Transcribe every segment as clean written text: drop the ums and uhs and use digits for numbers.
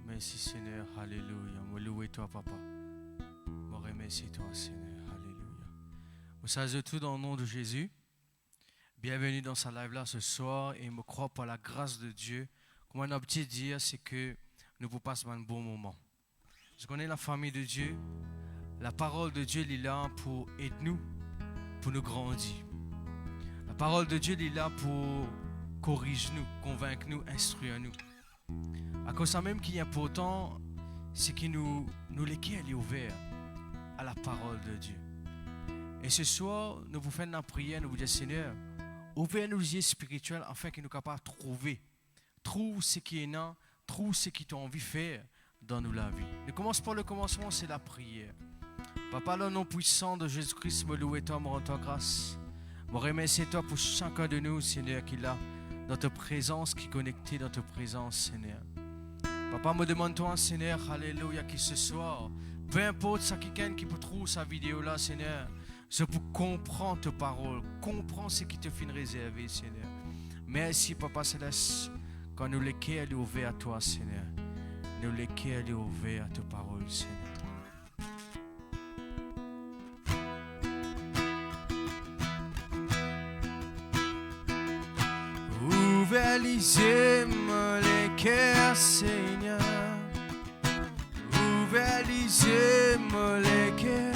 Merci Seigneur, alléluia. Moi louer toi Papa. Moi remercie toi Seigneur, alléluia. Vous savez tout dans le nom de Jésus. Bienvenue dans sa live là ce soir et je crois par la grâce de Dieu. Comme on a petit dire, c'est que nous pouvons passer un bon moment. Je connais la famille de Dieu. La parole de Dieu est là pour aider nous, pour nous grandir. La parole de Dieu est là pour corriger nous, convaincre nous, instruire nous. À cause de ça même qui est important, c'est que nous l'équilibre est ouvert à la parole de Dieu. Et ce soir, nous vous faisons une prière, nous vous disons Seigneur, ouvrez nos yeux spirituels afin que nous soyons capables de trouver ce qui est là, trouver ce qui t'a envie de faire dans nous la vie. Nous commençons par le commencement, c'est la prière. Papa, le nom puissant de Jésus-Christ, me loue toi, me rends toi grâce. Me remercie toi pour chacun de nous, Seigneur, qui est là, dans ta présence, qui est connecté dans ta présence, Seigneur. Papa, me demande-toi, Seigneur, alléluia, qui ce soir, peu importe ça quelqu'un qui peut trouver sa vidéo là, Seigneur, c'est pour comprendre ta parole, comprendre ce qui te fait réserver, Seigneur. Merci, Papa Céleste, quand nous les cœurs sont ouverts à toi, Seigneur. Nous les cœurs sont ouverts à ta parole, Seigneur. Ouvert les yeux, les cœurs, Seigneur. Ouvert les yeux, les cœurs.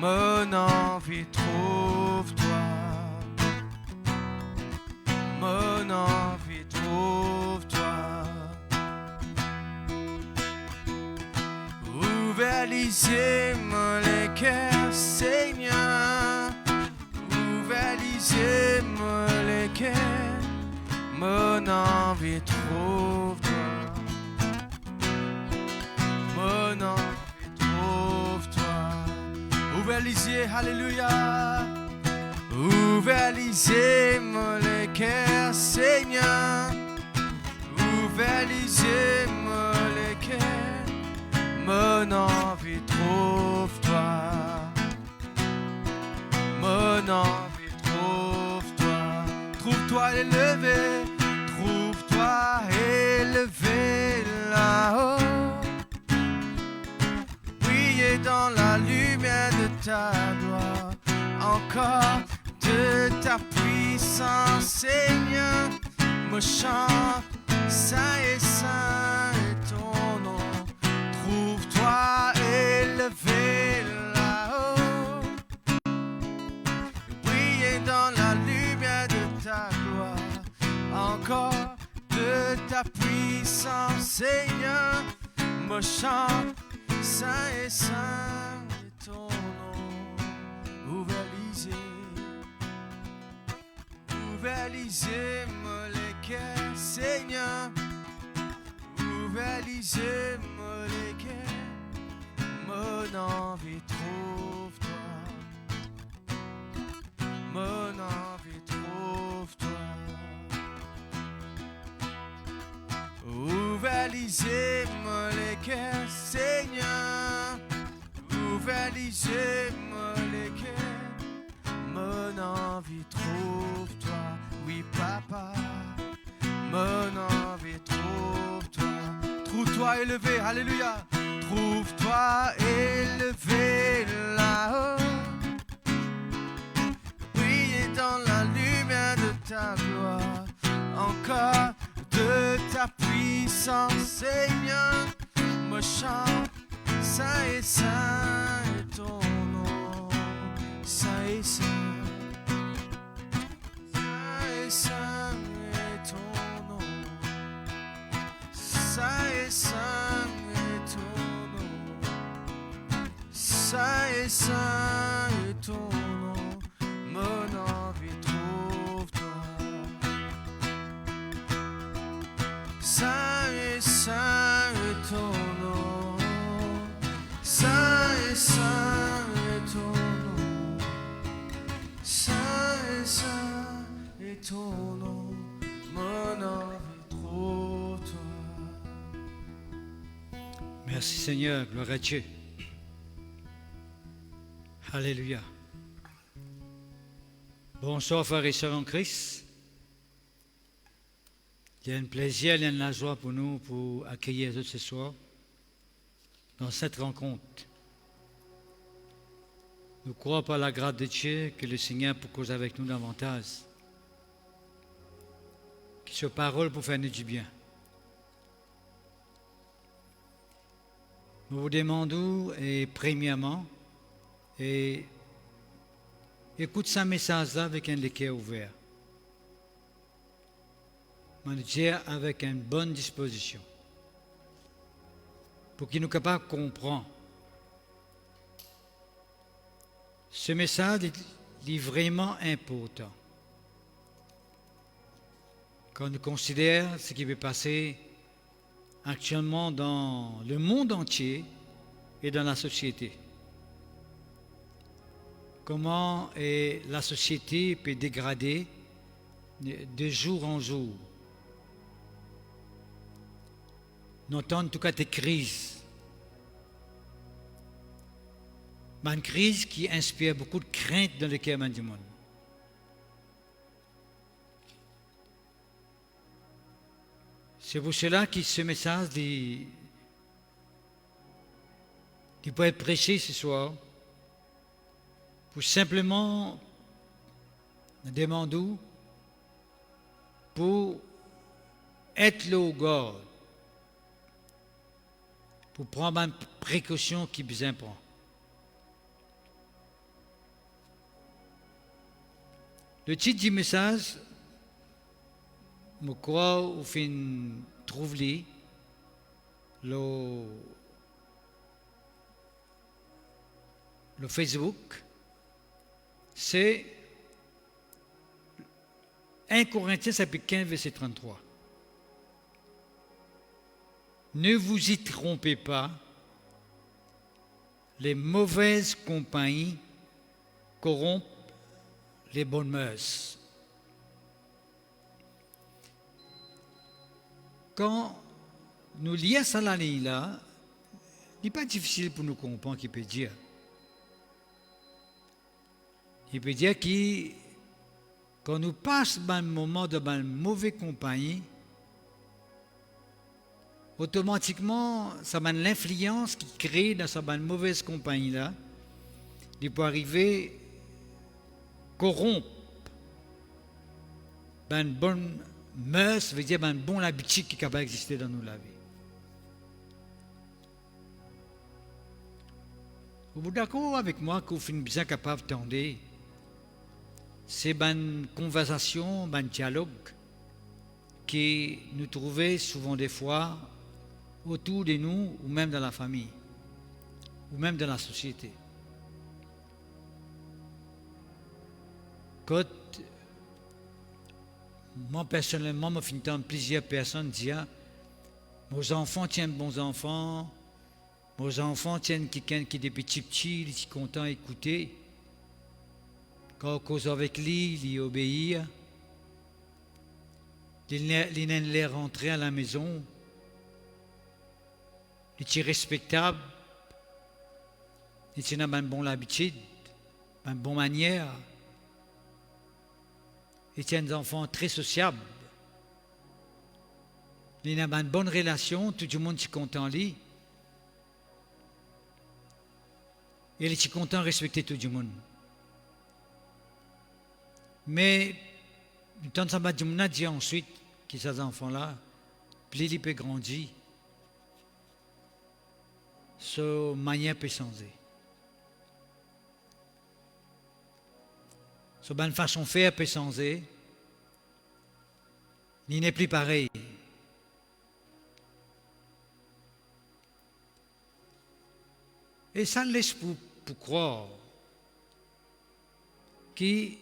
Mon envie trouve-toi. Mon envie trouve-toi. Ouvert les yeux, les cœurs, Seigneur. Ouvert les yeux, les cœurs. Mon envie trouve-toi. Mon envie trouve-toi. Ouvert les yeux, alléluia. Ouvert les yeux, les cœurs, Seigneur. Ouvert les yeux, les cœurs. Mon envie trouve-toi. Mon envie trouve-toi. Trouve-toi élevé. Trouve-toi élevé. élevé là-haut. Briller dans la lumière de ta gloire. Encore de ta puissance, Seigneur, me chante, saint et saint est ton nom. Trouve-toi élevé là-haut. Briller dans la lumière de ta gloire. Encore de ta puissance, Seigneur, me chante, saint et saint est ton nom. Ouvert lisez-moi les cœurs, Seigneur. Ouvert lisez-moi les cœurs. Mon envie trouve-toi. Mon envie trouve-toi. Ouvert lisez-moi les cœurs, Seigneur. Ouvert lisez-moi les cœurs. Mon envie trouve-toi. Oui, papa, mon envie, trouve-toi. Trouve-toi élevé, alléluia. Trouve-toi élevé là-haut. Briller dans la lumière de ta gloire. Encore de ta puissance, Seigneur, me chante, saint et saint est ton nom. Saint et saint. Saint est ton nom. Saint et saint est ton nom. Saint et saint est ton nom. Mon envie trouve-toi. Saint et saint est ton nom. Saint et saint est ton nom. Saint et saint et ton nom, mon envie trouve-toi. Merci Seigneur, gloire à Dieu. Alléluia. Bonsoir frères et sœurs en Christ. Il y a un plaisir, il y a une joie pour nous pour accueillir ce soir dans cette rencontre. Nous croyons par la grâce de Dieu que le Seigneur peut causer avec nous davantage. Que sa parole pour faire nous du bien. Nous vous demandons, et premièrement, et écoute ce message-là avec un cœur ouvert. Mais Dieu avec une bonne disposition. Pour qu'il nous soit capable de comprendre. Ce message est vraiment important. Quand on considère ce qui peut passer actuellement dans le monde entier et dans la société. Comment la société peut dégrader de jour en jour. On entend en tout cas des crises. Mais une crise qui inspire beaucoup de crainte dans le cœur du monde. C'est pour cela que ce message qui peut être prêché ce soir, pour simplement demander pour être le au garde, pour prendre une précaution qui besoin prend. Le titre du message, je crois, au fin trouver le Facebook, c'est 1 Corinthiens chapitre 15, verset 33. Ne vous y trompez pas, les mauvaises compagnies corrompent les bonnes mœurs. Quand nous lisons ça la ligne là, il n'est pas difficile pour nous comprendre qu'il peut dire. Il peut dire que quand nous passons un moment de mauvaise compagnie, automatiquement, ça m'a l'influence qui crée dans sa mauvaise compagnie-là, il peut arriver corrompre une bonne mœurs, ça veut dire une bonne habitude qui est capable d'exister dans nos la vie. Vous êtes d'accord avec moi qu'on fait bien capable d'entendre? C'est une conversation, un dialogue qui nous trouvons souvent des fois autour de nous ou même dans la famille ou même dans la société. Quand moi personnellement, je finis d'entendre plusieurs personnes dire mes enfants tiennent bons enfants, mes enfants tiennent quelqu'un qui est des petits, ils sont contents d'écouter. Quand on cause avec lui, il obéit. Il les rentrer à la maison. Il est respectable. Il a une bonne habitude, une bonne manière. Il tient des enfants très sociables. Il a une bonne relation, tout le monde est content de lui. Et il est content de respecter tout le monde. Mais, tant que ça m'a dit ensuite que ces enfants-là, plus ils peuvent grandir, sa manière peut changer. Sa bonne façon de faire peut changer. Il n'est plus pareil. Et ça laisse pour croire qu'étant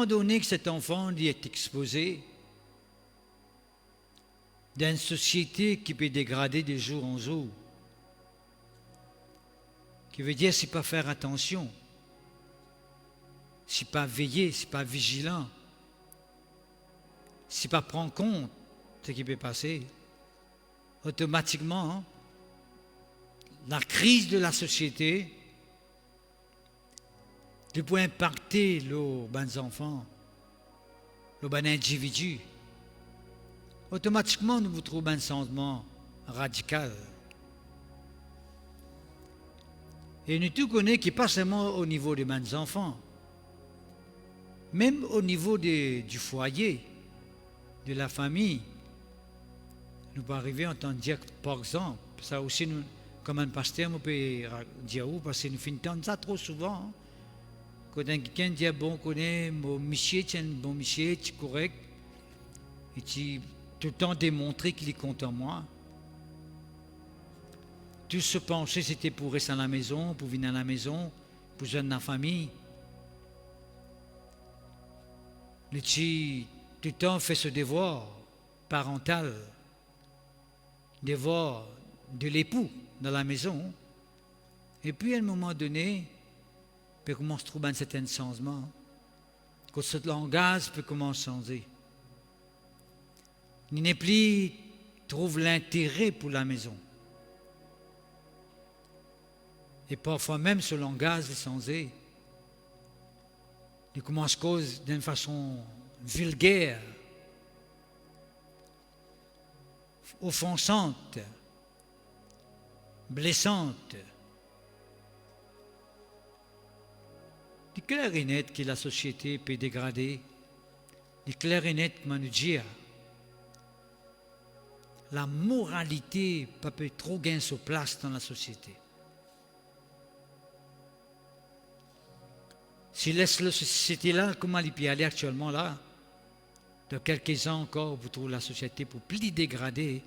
donné que cet enfant lui est exposé dans une société qui peut dégrader de jour en jour, qui veut dire c'est pas faire attention, c'est pas veiller, c'est pas vigilant, c'est pas prendre compte de ce qui peut passer, automatiquement, la crise de la société peut impacter les enfants, les individus. Automatiquement, nous vous trouvons un changement radical. Et nous tout connaissons qui pas seulement au niveau des enfants, même au niveau du foyer, de la famille. Nous pouvons arriver à entendre dire, par exemple, ça aussi, nous, comme un pasteur, on peut dire, parce que nous finissons ça trop souvent. Quand quelqu'un dit, bon, connaît, mon monsieur, tiens, bon monsieur, tu es correct, et tu tout le temps démontrer qu'il est content de moi. Tout se penser, c'était pour rester à la maison, pour venir à la maison, pour jouer dans la famille. Mais tu tout le temps fait ce devoir parental, devoir de l'époux dans la maison. Et puis à un moment donné, peut commencer à trouver un certain changement. Quand ce langage peut commencer à changer. Il n'est plus trouve l'intérêt pour la maison. Et parfois même ce langage est changé. Il commence à cause d'une façon vulgaire, offensante, blessante. Il est clair et net que la société peut dégrader. Il est clair et net, comment nous dire, la moralité peut trop gagner sa place dans la société. Si laisse la société là, comment elle peut aller actuellement là, dans quelques ans encore, vous trouvez la société pour plus dégrader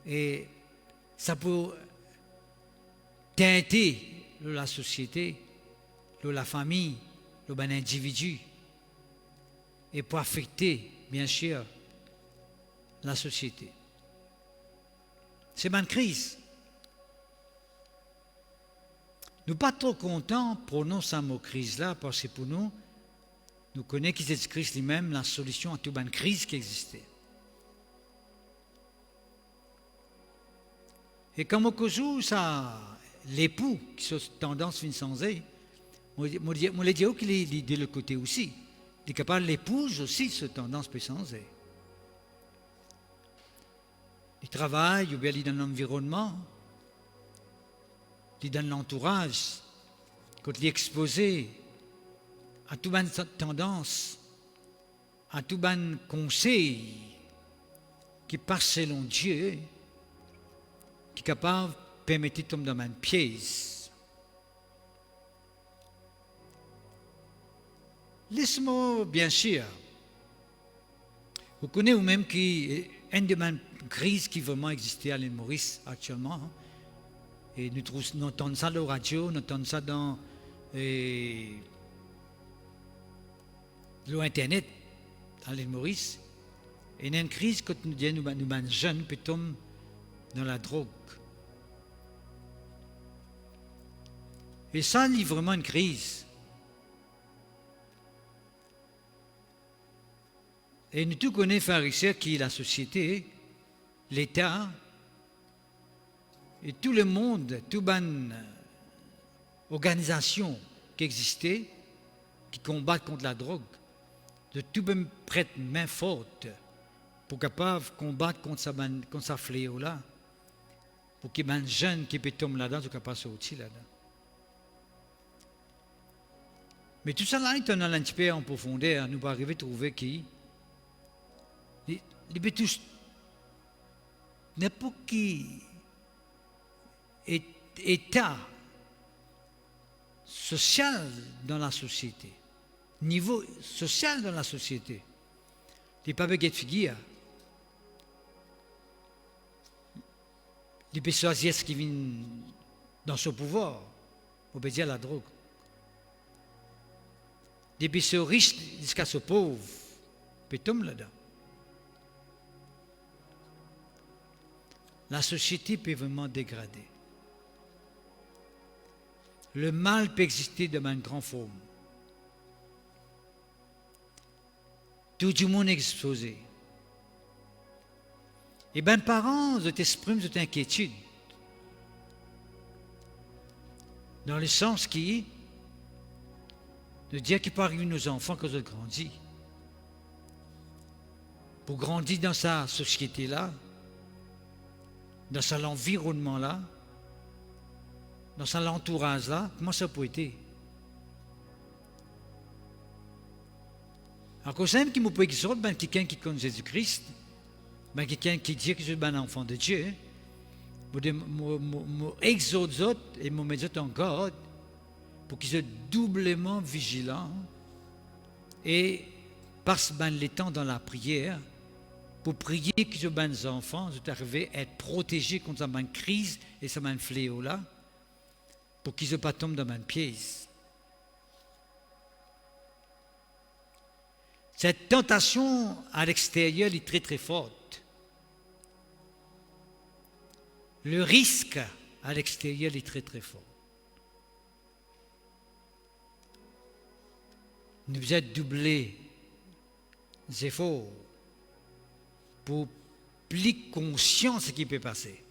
et ça peut teinter la société, la famille, l'individu et pour affecter, bien sûr, la société. C'est une crise. Nous ne sommes pas trop contents pour nous, cette crise-là, parce que pour nous, nous connaissons que cette crise lui-même la solution à toute une crise qui existait. Et comme au cas où, ça, l'époux qui a tendance à changer, je l'ai dit qu'il est de l'autre côté aussi. Il est capable, l'épouse aussi, cette tendance peut changer. travaille ou bien il est dans l'environnement, il est dans l'entourage, quand il est exposé à tout bonne tendance, à tout bon conseil qui passe selon Dieu, qui est capable de permettre de tomber dans un piège. Laisse-moi, bien sûr, vous connaissez vous-même qu'il y a une des crises qui vraiment existait à l'île Maurice actuellement. Hein? Et nous entendons ça dans la radio, nous entendons ça dans l'Internet, à l'île Maurice. Et il y a une crise quand nous disons nous jeunes peut tomber dans la drogue. Et ça, c'est vraiment une crise. Et nous tous connaissons pharisiens qui est la société, l'État, et tout le monde, toute bonne organisation qui existait, qui combattent contre la drogue, de tout même prête main forte pour capable combattre contre sa fléau-là, pour qu'il y ait un jeune qui peut tomber là-dedans, qui capable de sortir là-dedans. Mais tout ça là, étant un petit peu en profondeur, nous pas arriver à trouver qui les tous n'importe qui état social dans la société, niveau social dans la société, les pas de figure, les personnes qui viennent dans son pouvoir, obéir à la drogue, les personnes riches jusqu'à ce pauvre, peut tomber là-dedans. La société peut vraiment dégrader. Le mal peut exister de une grande forme. Tout le monde est exposé. Et bien, parents, ils expriment cette inquiétude. Dans le sens qui de dire qu'il peut arriver nos enfants quand ils grandissent. Pour grandir dans sa société-là, dans son environnement-là, dans son entourage-là, comment ça peut être? Alors, quand même qui me peut exhorter, ben, quelqu'un qui connaît Jésus-Christ, ben, quelqu'un qui dit que je suis un enfant de Dieu, je exhorte et je médite en garde pour qu'ils soient doublement vigilants et passent ben, le temps dans la prière pour prier que ces ben enfants soient arrivés à être protégés contre cette crise et ce fléau-là, pour qu'ils ne pas tombent dans une pièce. Cette tentation à l'extérieur est très très forte. Le risque à l'extérieur est très très fort. Nous devons doubler les efforts pour plus conscient de ce qui peut passer.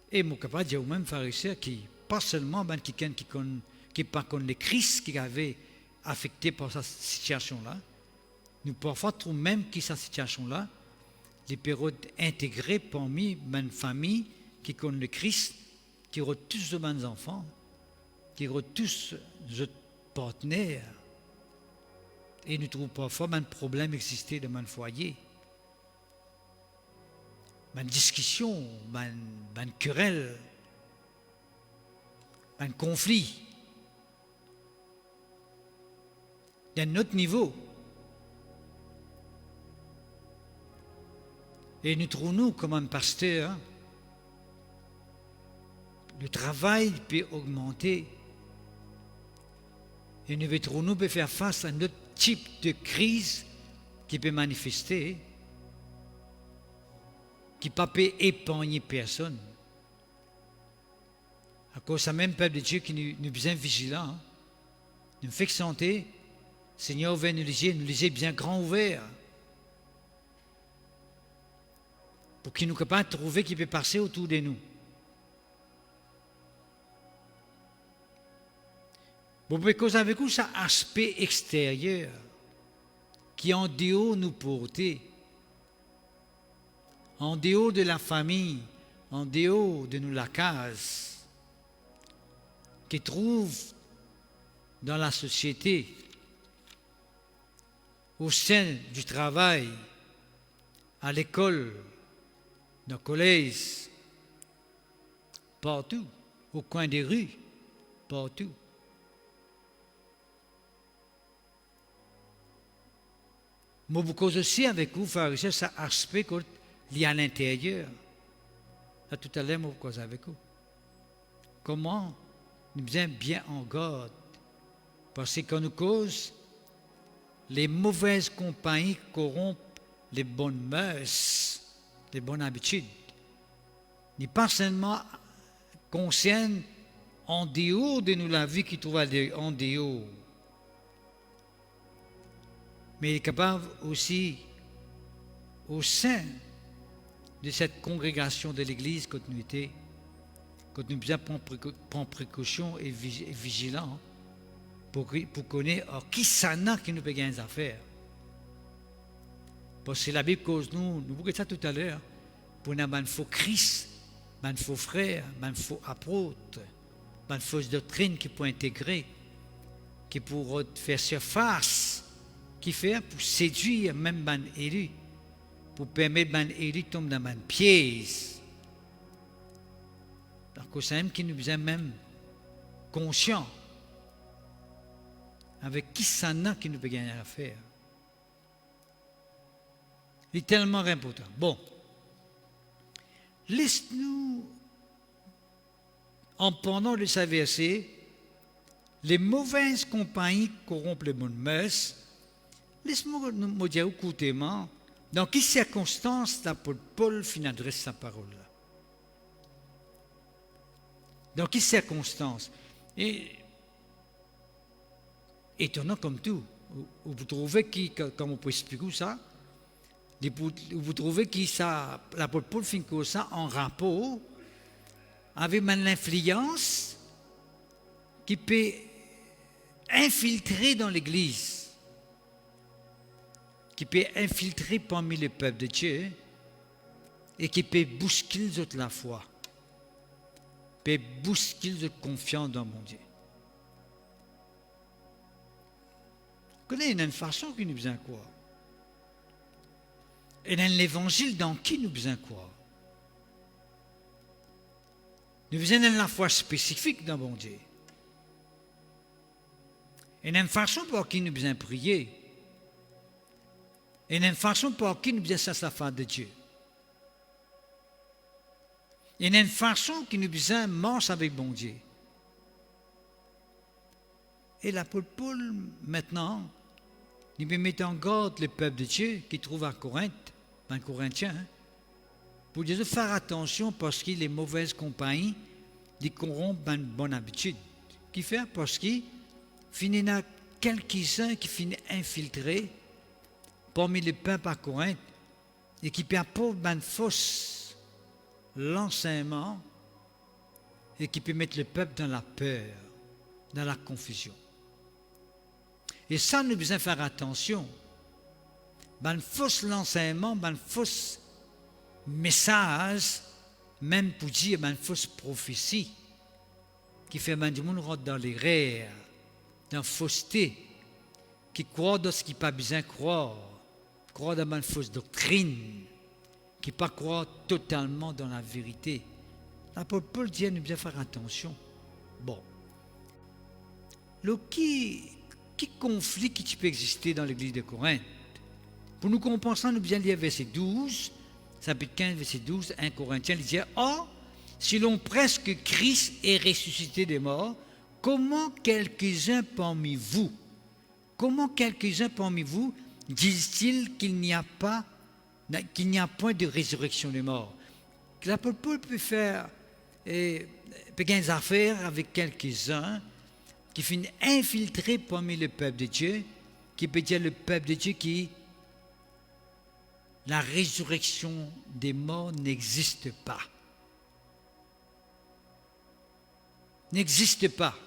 Et mon capable de dire au même pharisien qui, pas seulement ben, quelqu'un qui pas connaît les crises qui avaient affecté par cette situation-là, nous parfois trouvons même que cette situation-là, les périodes intégrées parmi une famille qui connaît le Christ, qui ont tous de bons enfants, qui ont tous de partenaires, et nous trouvons parfois un problème exister dans un foyer. Une discussion, une querelle, un conflit. D'un autre niveau. Et nous trouvons, comme un pasteur, le travail peut augmenter. Et nous trouvons peut faire face à un autre type de crise qui peut manifester, qui ne peut épargner personne. À cause de même peuple de Dieu qui nous besoin vigilants, hein. Nous fait santé, Seigneur, viens nous lisez bien grand ouvert. Pour qu'il nous capable de trouver qui peut passer autour de nous. Bon, parce avec vous, ça aspect extérieur qui en dehors nous portait, en dehors de la famille, en dehors de nous la case, qui trouve dans la société, au sein du travail, à l'école, dans le collège, partout, au coin des rues, partout. Moi, vous cause aussi avec vous, frères et sœurs, ça aspect qu'il y a à l'intérieur. Ça, tout à l'heure, moi, vous cause avec vous. Comment nous sommes bien en garde? Parce qu'on nous cause, les mauvaises compagnies corrompent les bonnes mœurs, les bonnes habitudes. Ni pas seulement concernent en dehors de nous la vie qui trouve en dehors, mais il est capable aussi au sein de cette congrégation de l'Église quand nous bien prendre précaution et vigilant pour connaître qui ça n'a qui nous peut gagner des affaires. Parce que la Bible cause nous voyons ça tout à l'heure, pour nous un faux Christ, un faux frère, un faux apôtre, une fausse doctrine qui peut intégrer, qui pourra faire surface, qui fait pour séduire même les élus, pour permettre les élus de tomber dans un piège. Donc, c'est même qui nous besoin même conscient avec qui ça n'a qui nous peut gagner à faire. Il est tellement important. Bon, laisse-nous, en pendant de sa verset, les mauvaises compagnies corrompent les bonnes mœurs. Laisse-moi me dire courtement, dans quelles circonstances l'apôtre Paul adresse sa parole-là? Dans quelles circonstances? Et étonnant comme tout, vous trouvez comment on peut expliquer ça? Vous trouvez que l'apôtre Paul fait ça en rapport avec l'influence qui peut infiltrer dans l'Église, qui peut infiltrer parmi le peuple de Dieu et qui peut bousculer la foi, peut bousculer la confiance dans mon Dieu. Vous connaissez une façon qui nous besoin quoi? Et dans l'évangile, dans qui nous besoin croire? Nous besoin de la foi spécifique dans mon Dieu. Et dans une façon pour qui nous besoin prier. Et dans une façon pour qui nous besoin faire la foi de Dieu. Et dans une façon qui nous besoin marcher avec bon Dieu. Et l'apôtre Paul, maintenant, il me met en garde le peuple de Dieu qui trouve à Corinthe, dans Corinthiens, pour dire de faire attention parce qu'il les mauvaises compagnies, ils corrompent une bonne habitude. Qui fait parce qu'il finit à quelques-uns qui finissent infiltrés parmi les peuples à Corinthe et qui apportent une fausse l'enseignement et qui peut mettre le peuple dans la peur, dans la confusion. Et ça, nous devons faire attention. Un faux enseignement, un faux message, même pour dire une fausse prophétie, qui fait que du monde rentre dans les rêves, dans la fausseté, qui croit dans ce qu'il n'a pas besoin de croire dans une fausse doctrine, qui ne croit pas totalement dans la vérité. L'apôtre Paul dit nous devons faire attention. Bon. Qui conflit qui peut exister dans l'église de Corinthe? Pour nous comprendre ça, nous devons lire verset 12, chapitre 15, verset 12, 1 Corinthiens, il dit « Or, si l'on presse que Christ est ressuscité des morts, comment quelques-uns parmi vous disent-ils qu'il n'y a point de résurrection des morts ?» L'apôtre Paul peut faire des affaires avec quelques-uns qui finissent infiltrés parmi le peuple de Dieu, qui peut dire le peuple de Dieu qui la résurrection des morts n'existe pas. N'existe pas.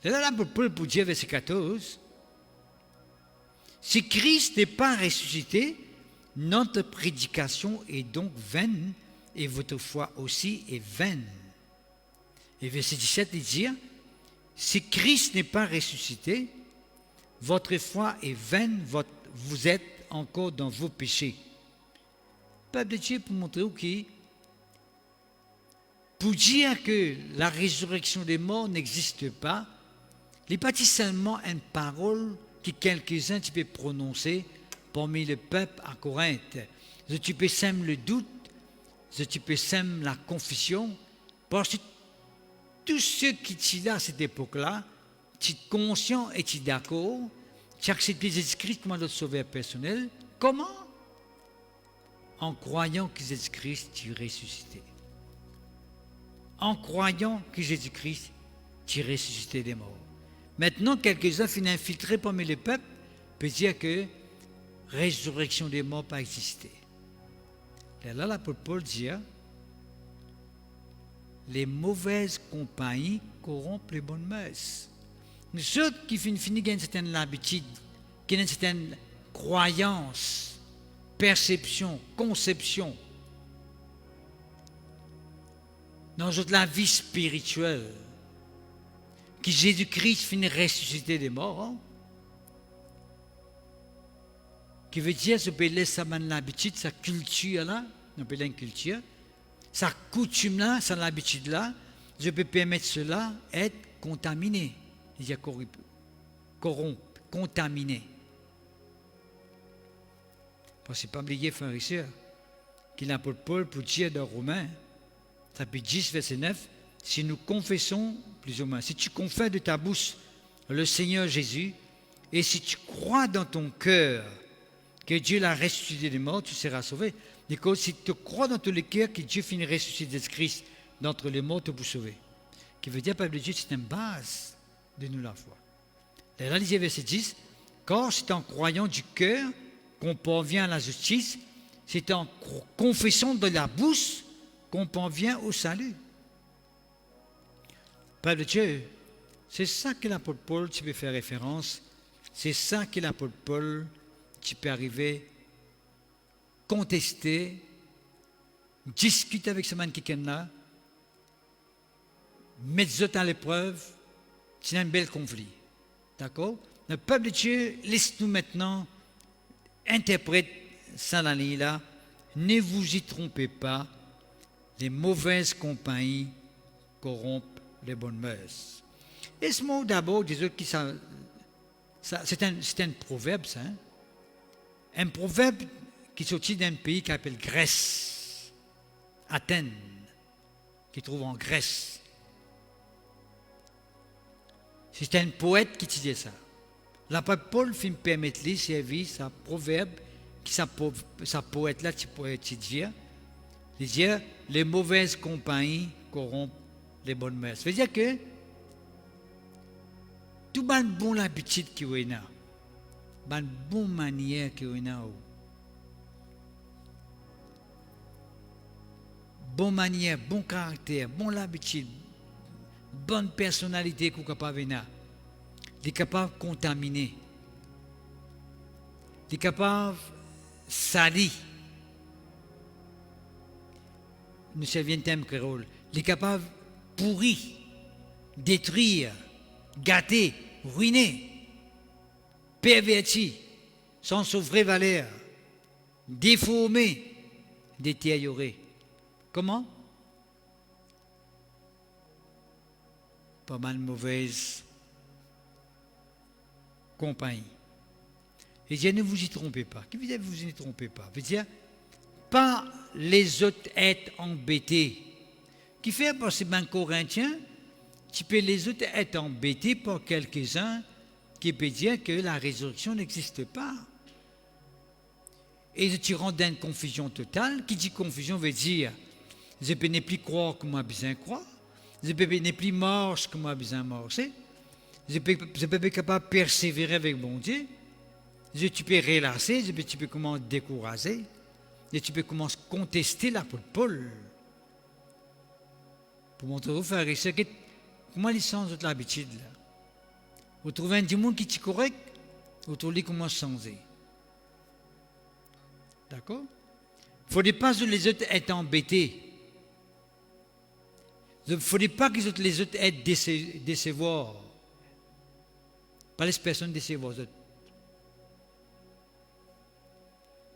C'est là l'apôtre Paul pour dire verset 14. Si Christ n'est pas ressuscité, notre prédication est donc vaine et votre foi aussi est vaine. Et verset 17 dit, si Christ n'est pas ressuscité, votre foi est vaine, vous êtes encore dans vos péchés. Peuple de Dieu, pour montrer que, pour dire que la résurrection des morts n'existe pas, il n'est pas seulement une parole que quelques-uns tu peux prononcer parmi le peuple à Corinthe. Tu peux semer le doute, tu peux semer la confusion, parce que tous ceux qui sont là à cette époque-là, tu es conscient et tu es d'accord, tu acceptes Jésus-Christ comme notre sauveur personnel. Comment? En croyant que Jésus-Christ est ressuscité. En croyant que Jésus-Christ est ressuscité des morts. Maintenant, quelques-uns finissent infiltrés parmi le peuple, peut dire que résurrection des morts n'a pas existé. Et là, l'apôtre Paul dit, les mauvaises compagnies corrompent les bonnes mœurs. Nous autres qui finissent une certaine habitude, qui ont une certaine croyance, perception, conception, dans la vie spirituelle, que Jésus-Christ finit ressuscité des morts, hein? Qui veut dire, je peux laisser l'habitude, sa culture là, on peut une culture, sa coutume là, sa habitude là, je peux permettre cela être contaminé, il y a corrompu, contaminé. Parce que pas oublier, frères et sœurs, qu'il l'apôtre Paul pour dire dans Romains, chapitre 10, verset 9, si nous confessons, plus ou moins, si tu confesses de ta bouche le Seigneur Jésus, et si tu crois dans ton cœur que Dieu l'a ressuscité des morts, tu seras sauvé. Et que si tu crois dans tous les cœurs que Dieu finit ressuscité Jésus-Christ d'entre les morts, tu peux sauver. Qui veut dire, peuple de Dieu, c'est une base de nous la foi. Et là, lisez verset 10, car c'est en croyant du cœur qu'on parvient à la justice, c'est en confessant de la bouche qu'on parvient au salut. Peuple de Dieu, c'est ça que l'apôtre Paul, tu peux faire référence, c'est ça que l'apôtre Paul, tu peux arriver, contester, discuter avec ce man qui est là, mettre ça à l'épreuve, c'est un bel conflit. D'accord? Le peuple de Dieu, laisse-nous maintenant interpréter ça dans là. Ne vous y trompez pas, les mauvaises compagnies corrompent les bonnes mœurs. Et ce mot d'abord, c'est un proverbe, ça. Hein? Un proverbe qui sortit d'un pays qui s'appelle Grèce, Athènes, qui se trouve en Grèce. C'est un poète qui disait ça. L'apôtre Paul fit me permettre de servir sa proverbe, qui sa poète-là, tu pourrais dire, les mauvaises compagnies corrompent les bonnes mœurs. Ça veut dire que tout le bon habitude qui est là, une bonne manière qui est là, bonne manière, bon caractère, bonne habitude, bonne personnalité qu'on est capable de il est capable de contaminer, il est capable de salir. Nous servions un thème créole. Il est capable de pourrir, détruire, gâter, ruiner, pervertir, sans sa vraie valeur, déformer, détériorer. Comment? Pas mal de mauvaise compagnie. Et dire, ne vous y trompez pas. Qui veut dire, vous y trompez pas? Veut dire, pas les autres être embêtés. Qui fait, parce que ben Corinthien, tu peux les autres être embêtés par quelques-uns qui peuvent dire que la résurrection n'existe pas. Et tu rentres dans une confusion totale. Qui dit confusion veut dire, je peux ne plus croire que moi besoin croire, je peux ne plus marcher que moi besoin marcher, je peux être capable de persévérer avec mon Dieu, tu peux relâcher, tu peux commencer à décourager, et tu peux commencer à contester l'apôtre Paul. Pour montrer aux frères et sœurs comment ils sont de l'habitude. Vous trouvez un monde qui est correct, Autour de comment changer. D'accord? Il ne faudrait pas que les autres être embêtés. Il ne faudrait pas que les autres être décevoir. Pas les personnes décevoir les autres.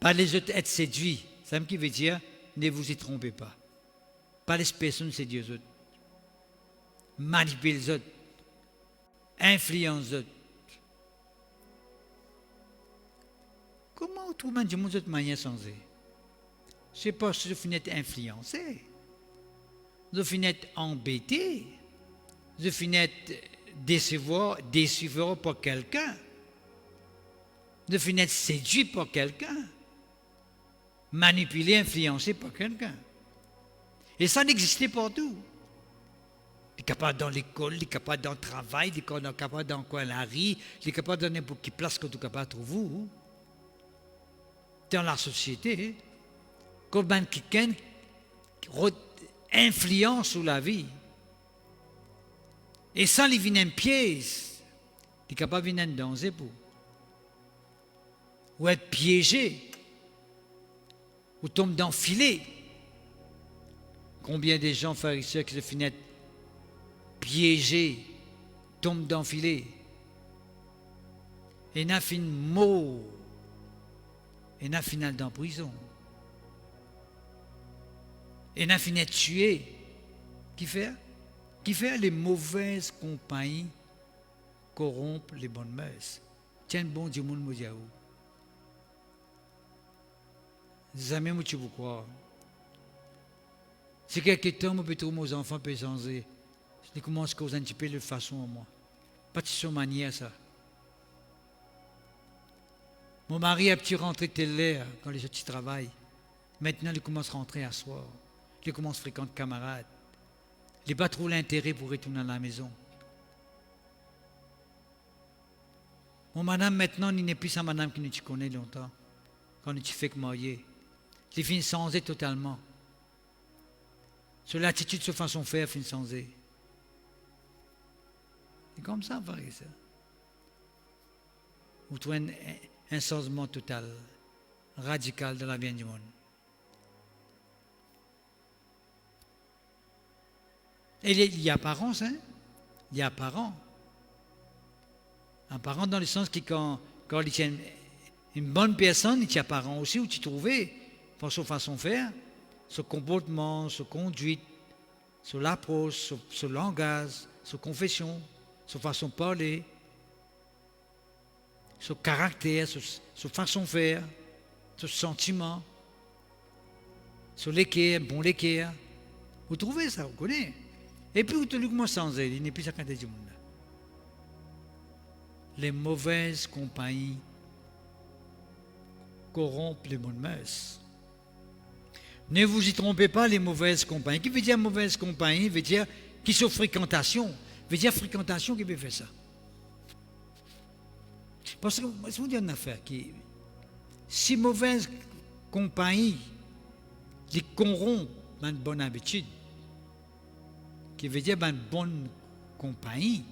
Pas les autres être séduits. C'est ce qui veut dire, ne vous y trompez pas. Pas les personnes séduire les autres. Manipuler les autres. Influencer les autres. Comment autrement du monde de manière sensée? C'est parce que je finis d'être influencé. Je finis d'être embêté. Je finis d'être décevant par quelqu'un. Je finis d'être séduit par quelqu'un. Manipulé, influencé par quelqu'un. Et ça n'existait partout. Il est capable dans l'école, il est capable dans le travail, il est capable dans la rue, il est capable dans n'importe quelle place que tu es capable de trouver. Dans la société, comme quelqu'un influence sur la vie. Et ça, il vient un piège. Il est capable de venir un danger pour. Ou être piégé. Ou tomber dans le filet. Combien de gens, frères et sœurs, qui se finissent piégés, tombent dans le filet. Et n'a fini mort. Et n'a fini dans la prison. Et n'a fini tué. Qui fait? Qui fait les mauvaises compagnies corrompent les bonnes mœurs. Tiens, bon Dieu, mon Dieu. Jamais moi tu vous croire. Si quelque temps, moi, peut trouver mes enfants peut changer. Je commence à causer un petit peu de façon à moi. Pas de son manière, ça. Mon mari a petit rentré tel l'air quand les autres travaillent. Maintenant, il commence à rentrer à soir. Il commence à fréquenter camarades. Il n'a pas trop l'intérêt pour retourner à la maison. Mon madame, maintenant, il n'est plus sa madame qui nous connaît longtemps. Quand tu fais que marier. Il finit changer totalement. Sur l'attitude, sur façon de faire, finit changer. C'est comme ça, frère et sœur. Vous trouvez un changement total, radical de la vie du monde. Et il y a apparence, hein? Il y a apparent. Apparent dans le sens que quand il tient une bonne personne, il tient apparent aussi où tu trouvais, pour sa façon de faire, son comportement, sa conduite, son approche, son langage, sa confession, sa façon de parler, son caractère, sa façon de faire, son sentiment, son l'équerre, bon l'équerre. Vous trouvez ça, vous connaissez. Et puis vous trouvez comment sans elle, il n'est plus à côté du monde. Les mauvaises compagnies corrompent les bonnes mœurs. Ne vous y trompez pas, les mauvaises compagnies. Qui veut dire mauvaise compagnie? Veut dire qui sont fréquentation. Veut dire fréquentation qui peut faire ça. Parce que je vous dis une affaire qui, si mauvaise compagnie les corrompt dans une bonne habitude, qui veut dire une bonne compagnie,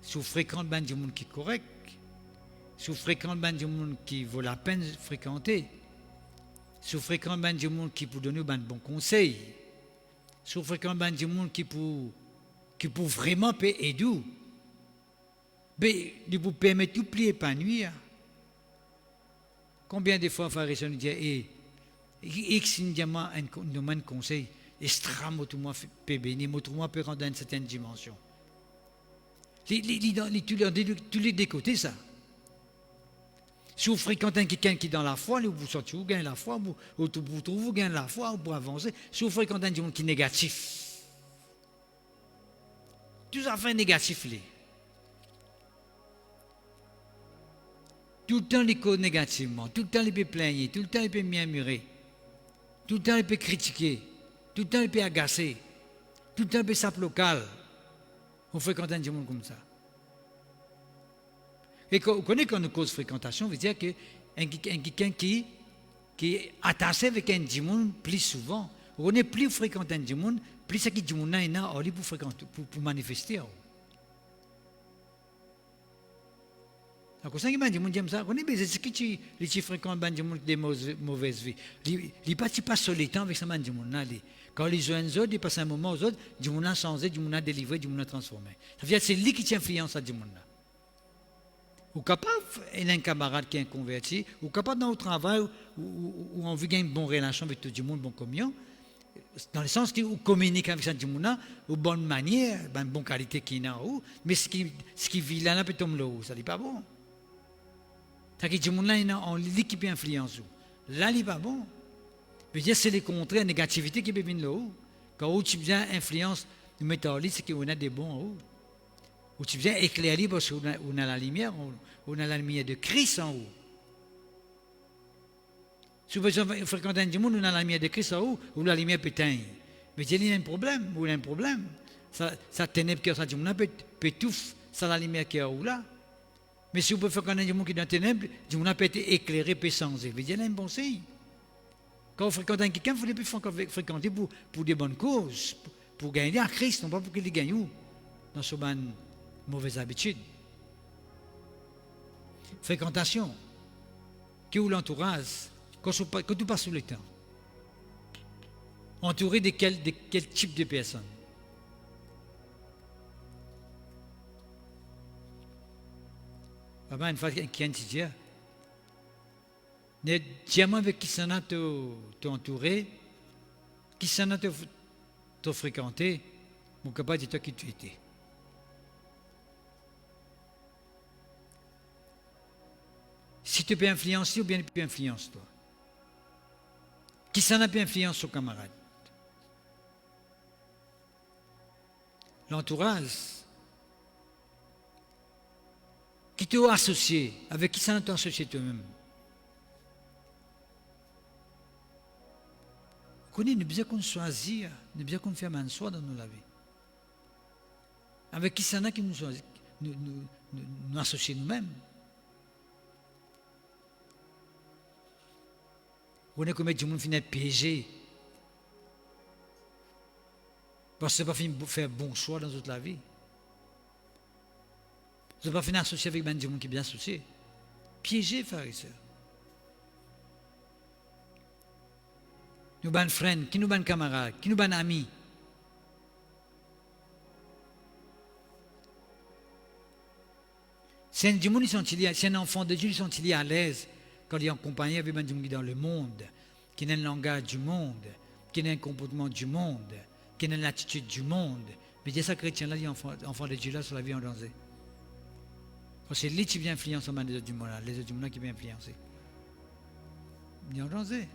si vous fréquentez du monde qui est correct, si vous fréquentez du monde qui vaut la peine de fréquenter, si vous fréquentez du monde qui peut donner un bon conseil, si vous fréquentez du monde qui peut vraiment aider, il vous permet de tout plier épanouir. Combien de fois, frères et sœurs, nous disent, X nous demande un conseil, extrêmement peut bénir, autrement peut rendre une certaine dimension. Tous les deux côtés, ça. Si vous fréquentez quelqu'un qui est dans la foi, vous sentez vous gagnez la foi, vous trouvez vous gagnez la foi pour avancer. Si vous fréquentez un monde qui est négatif, tout ça fait négatif. Tout le temps, il cause négativement, tout le temps, il peut plaigner, tout le temps, il peut murmurer, tout le temps, il peut critiquer, tout le temps, il peut agacer, tout le temps, il peut s'appeler local. Vous fréquentez un monde comme ça. Et vous connaissez quand nous cause fréquentation, veut dire que quelqu'un qui est attaché avec un monde plus souvent, on est plus fréquentant un monde, plus ce qui est monde là, pour fréquenter, pour manifester. Alors, quand on dit ça, on est ce qui les fréquentent des mauvaises vies. Il ne passe pas sur le temps avec ça, quand les jeunes autres, ils passent un moment aux autres, du monde a changé, du monde a délivré, du monde a transformé. Ça veut dire que c'est lui qui influence à du monde. Ou capable, il y a un camarade qui est converti, ou capable dans le travail, où on veut gagner une bonne relation avec tout le monde, une bonne communion, dans le sens où on communique avec ce monde, de bonne manière, une bonne qualité qu'il y a, mais ce qui vit là, peut tomber là, ça n'est pas bon. C'est-à-dire que le monde là, il a lui qui peut influencer. Là, il n'est pas bon. C'est-à-dire c'est le contraire, la négativité qui peut venir là-haut. Quand tu viens influence, nous mettons en c'est qu'on a des bons en haut. Où tu viens éclairer parce qu'on a la lumière, on a la lumière de Christ en haut. Si vous fréquentez du monde, on a la lumière de Christ en haut, ou la lumière peut éteindre. Mais il y a un problème, ou il y a un problème. Ça ténèbre qui est du monde peut étouffer, ça la lumière qui est en haut là. Mais si vous pouvez fréquenter du monde qui est dans les ténèbres, du monde peut être éclairé, peut changer. Il y a un bon signe. Quand vous fréquentez quelqu'un, il ne faut plus fréquenter pour des bonnes causes, pour gagner à Christ, non pas pour qu'il gagne dans ce mauvaise habitude. Fréquentation. Qui est l'entourage quand tu passes sous le temps? Entouré de quel type de personnes? Une fois qu'il y a un petit ne diamant avec qui s'en a entouré, qui s'en a fréquenté, mon capable de toi qui tu étais. Si tu peux influencer ou bien tu peux influencer toi. Qui s'en a pu influencer au camarade? L'entourage. Qui t'a associé? Avec qui s'en a associé toi-même? Nous avons besoin qu'on choisisse, nous avons besoin qu'on fasse un choix dans notre vie. Avec qui s'en a qui nous associe nous-mêmes? On est comme du monde finit piégé. Parce que ce n'est pas fini de faire bon choix dans toute la vie. Ce n'est pas fini d'associer avec du monde qui est bien associé. Piégé, frère et sœur. Nous avons un frère, qui nous avons un camarade, qui nous avons un ami. Si un enfant de Dieu, ils sont-ils à l'aise quand il est en compagnie avec des gens dans le monde, qui a un langage du monde, qui a un comportement du monde, qui a une attitude du monde. Mais il y a ça, chrétien-là, il y a enfant de Dieu là sur la vie en danger. Parce que c'est lui qui vient influencer les autres du monde, les autres du monde qui viennent influencer. Il y a en danger.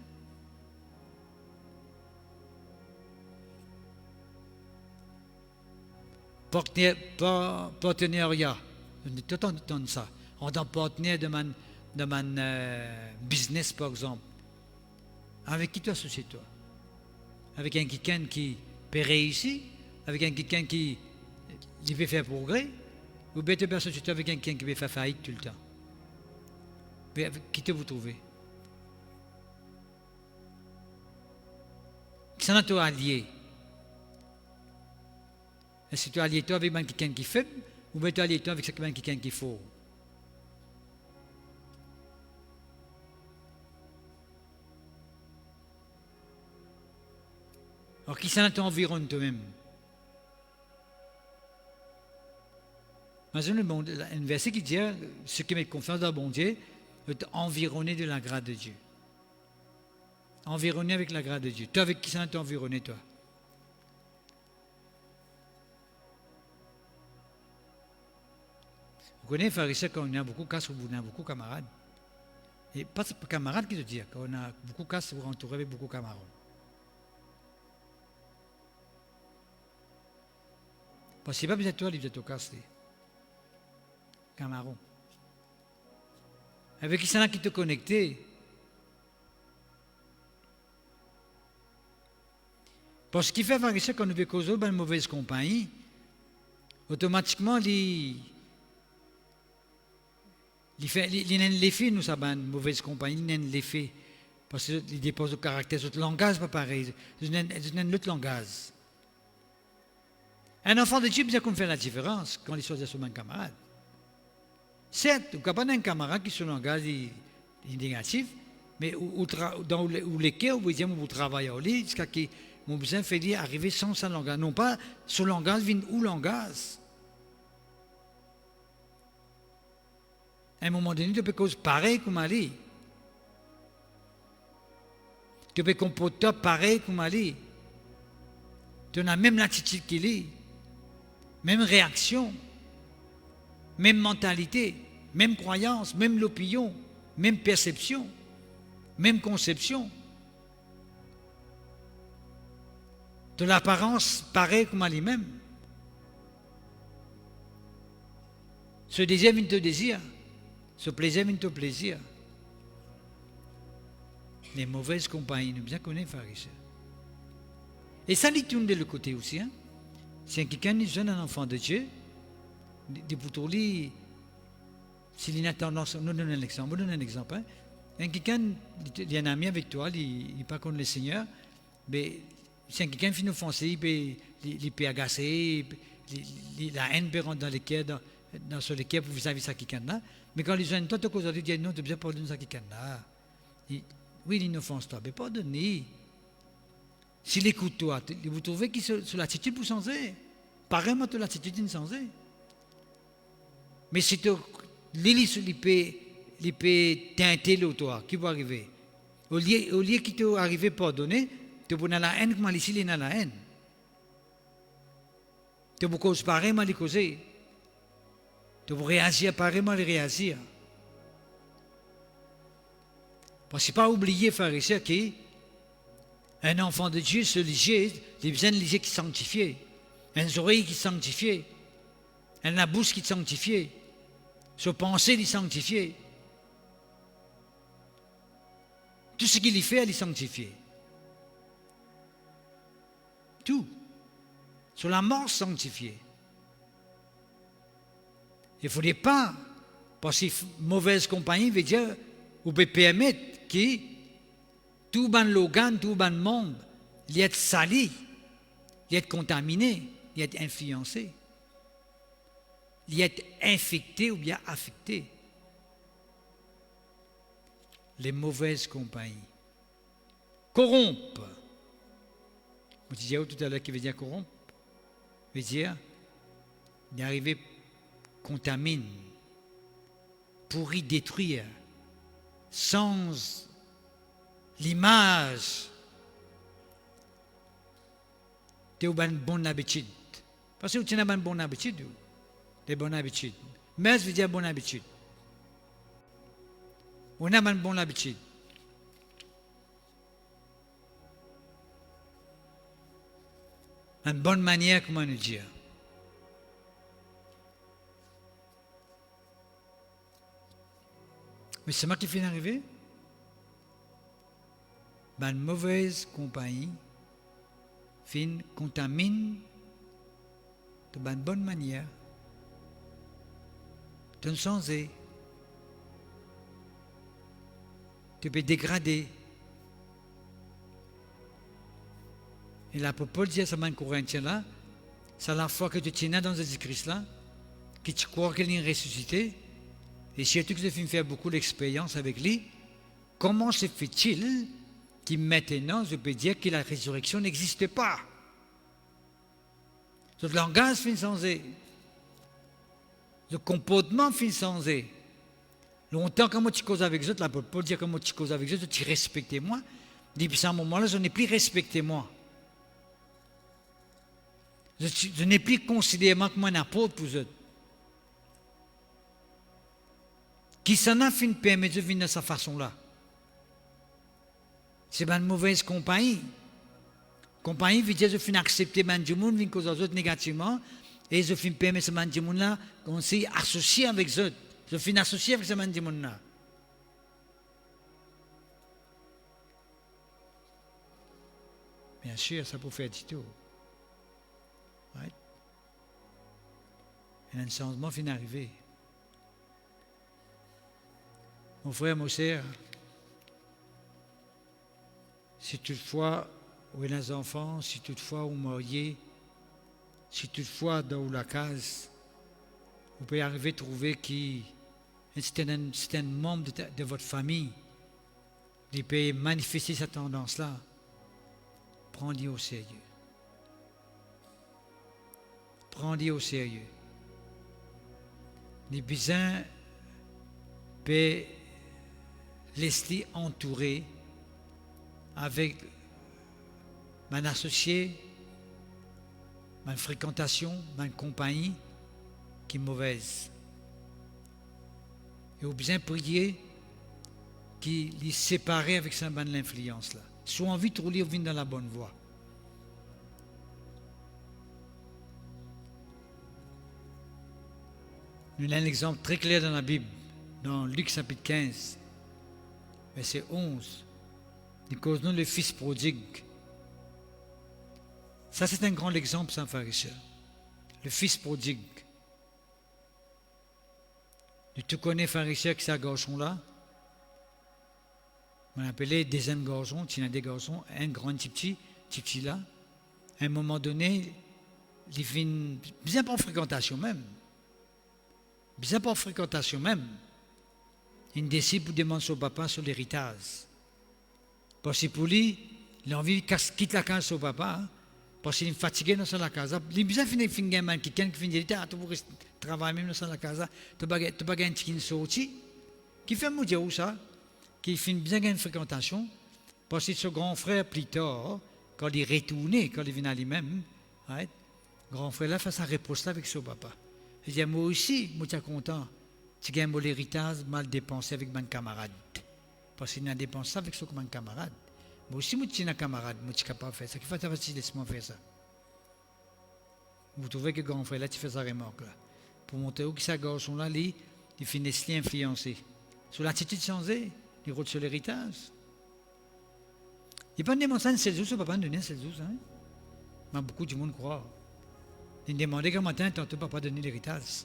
Partenariat. Tout le temps ça. On est partenaire de mon business, par exemple. Avec qui tu associé toi? Avec quelqu'un qui peut réussir? Avec quelqu'un qui veut faire progrès? Ou bien tu peux associer toi avec quelqu'un qui veut faire faillite tout le temps? Mais avec qui te vous trouvez? Qui s'en a toi allié? Est-ce que tu es allié toi avec quelqu'un qui est faible? Ou bien tu es allié toi avec quelqu'un qui est fort? Alors, qui s'en t'environne toi-même? Imagine un verset qui dit ceux qui mettent confiance dans le bon Dieu être environné de la grâce de Dieu. Environné avec la grâce de Dieu. Toi, avec qui s'en t'environné, toi? Vous connaissez, frère et sœur, quand on a beaucoup de cas, on a beaucoup de camarades. Et pas de camarades qui te disent, quand on a beaucoup de cas, vous vous entourez avec beaucoup de camarades. Parce que ce n'est pas besoin de toi, vous êtes au casse. Camarades. Avec qui s'en qui te connecté. Parce qu'il fait, frère et sœur, quand nous veut causer une mauvaise compagnie, automatiquement, il a l'effet, nous avons une mauvaise compagnie, il a l'effet. Parce qu'il dépose le caractère, le langage n'est pas pareil. C'est un autre langage. Un enfant de Dieu, bien qu'on fait la différence quand il choisit son camarade. Certes, vous n'avez pas un camarade qui son langage est négatif, mais dans lesquels vous travaillez au lit, jusqu'à ce que mon besoin fait dire arriver sans son langage. Non pas son langage vient ou langage. À un moment donné, tu peux causer pareil comme Ali. Tu peux comporter pareil comme Ali. Tu as même l'attitude qu'il est, même réaction, même mentalité, même croyance, même l'opinion, même perception, même conception. De l'apparence pareil comme Ali même. Ce désir vient te désir. Ce plaisir vient te plaisir. Les mauvaises compagnies, nous bien connaissons, frères et sœurs. Et ça, il tourne de l'autre côté aussi. Hein? Si quelqu'un est jeune, un enfant de Dieu, pour lui, s'il a tendance, nous donnons un exemple, hein? Quelqu'un, il y a un ami avec toi, il n'est pas contre le Seigneur, mais si quelqu'un finit offensé, il peut agacer, la haine peut rentrer dans les cœurs, dans le cœur pour vis-à-vis de quelqu'un-là. Mais quand les jeunes, toi, tu as dit, non, tu as besoin de pardonner à quelqu'un-là. Oui, il n'offense toi, mais pardonnez. S'il écoute toi, vous trouvez que c'est l'attitude pour changer. Pareillement, tu l'attitude pour changer. Mais si tu il peut teinter l'autre, toi, qui va arriver? Au lieu qu'il t'est arrivé pardonner, tu vas dans la haine, comme ici, il est dans la haine. Tu vas causer pareillement les causer. Tu vas réagir pareillement les réagir. Parce qu'il ne faut pas oublier, frères et sœurs, qu'un enfant de Dieu, ce léger, il a besoin de léger qui est sanctifié. Un oreille qui est sanctifié. Un bouche qui est sanctifié. Sa pensée qui est sanctifiée. Tout ce qu'il y fait, elle est sanctifiée. Tout. Sur la mort sanctifiée. Il ne faudrait pas, parce que mauvaise compagnie veut dire, vous pouvez permettre que tout ban logan, tout ban monde, il est sali, il est contaminé, il est influencé, il est infecté ou bien affecté. Les mauvaises compagnies corrompent. Vous disiez tout à l'heure qui veut dire corrompre, veut dire d'arriver contamine, pourri, détruire, sans l'image de une bonne habitude. Parce que tu as une bonne habitude, des bonnes habitudes. Mais je veux dire bonne habitude. On a une bonne habitude. Une bonne manière, comment nous dire. Mais c'est moi qui fait arriver. Une mauvaise compagnie contamine de une bonne manière. De ne changer. Tu peux dégrader. Et l'apôtre Paul dit à ce Corinthiens là, c'est la fois que tu tiens dans Jésus-Christ là, que tu crois qu'il est ressuscité, et surtout que tu fais faire beaucoup d'expérience avec lui, comment se fait-il que maintenant je peux dire que la résurrection n'existe pas? Le langage fait changer. Le comportement fait changer. Longtemps, quand tu causes avec eux, l'apôtre Paul dit comment tu causes avec eux, tu respectes moi. Depuis ce moment-là, je n'ai plus respecté moi. Je n'ai plus considéré moi comme un apôtre pour eux. Qui s'en a fait une permettre de venir de cette façon-là? C'est une mauvaise compagnie. Compagnie veut dire que je finis accepter du monde, vient causer aux autres négativement, et je finis permettre ce du monde-là qu'on s'est associé avec eux. Je finis associé avec ce du monde-là. Bien sûr, ça peut faire du tout. Right? Et un changement finit d'arriver. Mon frère, mon sœur, si toutefois vous avez des enfants, si toutefois vous mariez, si toutefois dans la case, vous pouvez arriver à trouver qui c'est un membre de votre famille qui peut manifester cette tendance-là, prends-le au sérieux. Prends-le au sérieux. Les besoins peuvent laisser entourer avec mon associé, ma fréquentation, ma compagnie qui est mauvaise. Et au besoin prier qu'il les sépare avec sa bonne influence là. Soit envie de rouler ou venir dans la bonne voie. Nous avons un exemple très clair dans la Bible, dans Luc chapitre 15, verset 11. Nous causons le fils prodigue. Ça, c'est un grand exemple, sans frère et sœur. Le fils prodigue. Tu connais, frère et sœur, que c'est un garçon-là. On appelait deuxième garçon, tu as des garçons, un grand petit là. À un moment donné, il fait bien pas en fréquentation même. Bien pas en fréquentation même. Il décide pour demander au papa sur l'héritage. Parce que pour lui, il a envie de quitter la case au papa. Parce qu'il est fatigué dans la casa. Il a besoin de finir un quelqu'un qui finit l'héritage. Tu peux travailler même dans la casa. Tu peux gagner un petit sorti. Qui fait me dire où ça? Qui finit bien une fréquentation. Parce que son grand frère, plus tard, quand il est retourné, quand il vient à lui-même, right? Grand frère là fait sa réponse avec son papa. Il dit, moi aussi, moi je suis content. Tu gagnes mon héritage mal dépensé avec mon camarade. Parce qu'il a dépensé avec son camarade. Moi aussi, moi je suis un camarade, moi je suis capable de faire ça. Qu'il faut faire, laisse-moi faire ça. Vous trouvez que grand frère là, tu fais sa remarque là. Pour montrer où que ces garçons-là, il finit influencé. Sur l'attitude changée, il roule sur l'héritage. Il n'y a pas de demander ça, c'est juste, papa donner, c'est juste. Hein? Mais beaucoup de monde croit. Il demandait qu'un matin, tantôt, papa donner l'héritage.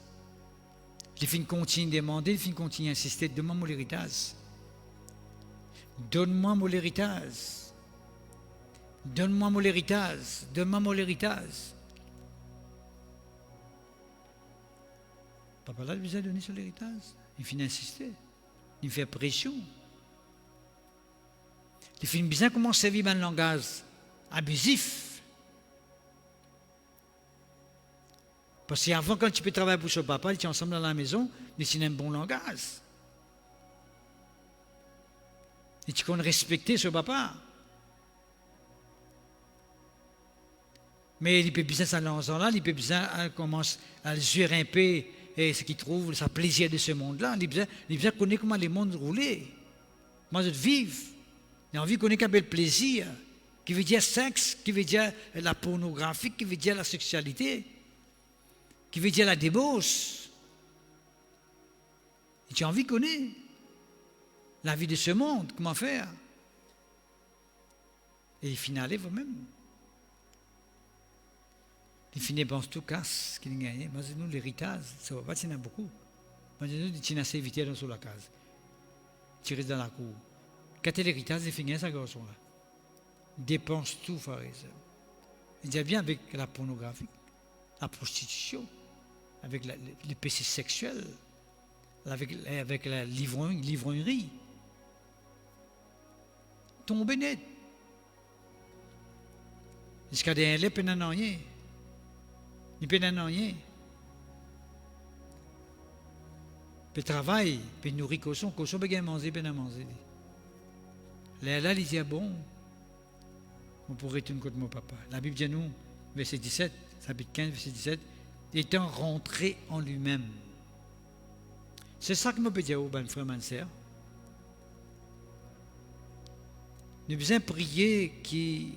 Il finit continuer de demander, il finit continuer d'insister, demande-moi l'héritage. Donne-moi mon héritage. Donne-moi mon héritage. Donne-moi mon héritage. Papa là, il vous a donné sur l'héritage. Il finit d'insister. Il fait pression. Il finit bien comment servir un langage abusif. Parce qu'avant, quand tu peux travailler pour son papa, ils étaient ensemble dans la maison, mais c'est un bon langage. Et tu connais respecter ce papa. Mais il peut bien s'allancer là, il peut bien commencer à le un peu et ce qu'il trouve, sa plaisir de ce monde-là. Il peut connaître comment le monde roulait. Comment je vivre. Il a envie de connaître quel plaisir, qui veut dire sexe, qui veut dire la pornographie, qui veut dire la sexualité, qui veut dire la débauche. Et tu as envie de connaître la vie de ce monde, comment faire? Et il finit aller vous-même. Il finit pense tout casse qu'il a gagné. Moi, nous, l'héritage, ça va pas, il y en a beaucoup. Moi, nous, il y en a assez vite dans la case. Tu restes dans la cour. Quand tu as l'héritage, il finit ça, garçon-là. Dépense tout, frère. Il dit bien avec la pornographie, la prostitution, avec les péchés sexuels, avec la l'ivrognerie. Tomber net. Jusqu'à des élèves, ils n'en ont rien. Ils n'en ont rien. Puis travail, puis nourrir cochon, peut bien manger, puis manger. Là, il dit, bon, on pourrait être une côte de mon papa. La Bible dit nous, verset 17, chapitre 15, verset 17, étant rentré en lui-même. C'est ça que je peux dire aux bonnes frères, bonnes sœurs. Nous devons prier qu'il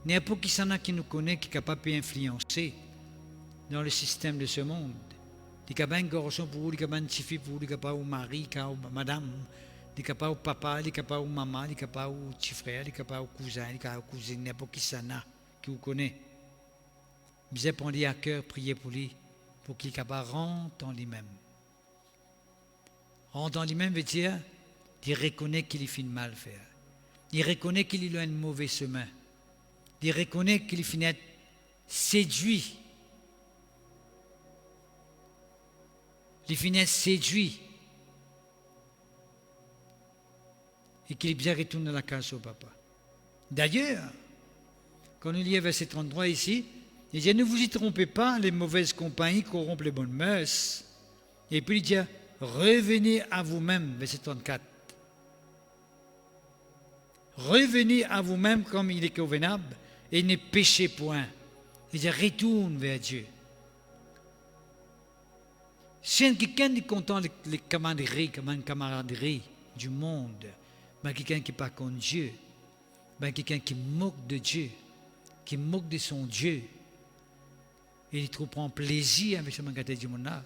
n'importe qui s'en a qui nous connaît, qui est capable d'influencer dans le système de ce monde. Il est capable un garçon pour vous, il est capable un petit fille pour vous, il est capable un mari, il est capable madame, il est capable papa, il est capable maman, il est capable petit frère, il est capable cousin, il est capable cousine, n'importe qui s'en a qui vous connaît. Nous devons prendre à cœur, prier pour lui, pour qu'il soit capable de rentrer en lui-même. Rentrer en lui-même veut dire, il reconnaît qu'il fait mal faire. Il reconnaît qu'il a une mauvaise chemin. Il reconnaît qu'il finit séduit. Il finit séduit et qu'il est bien retourné à la case au papa. D'ailleurs, quand on lit verset 33 ici, il dit, ne vous y trompez pas, les mauvaises compagnies corrompent les bonnes mœurs. Et puis il dit, revenez à vous-même, verset 34. Revenez à vous-même comme il est convenable et ne péchez point. Il dit, retourne vers Dieu. Si quelqu'un est content des camaraderies du monde, ben quelqu'un qui n'est pas contre Dieu, ben quelqu'un qui moque de Dieu, qui moque de son Dieu, et il trouve prend plaisir avec ce magasin du monde là,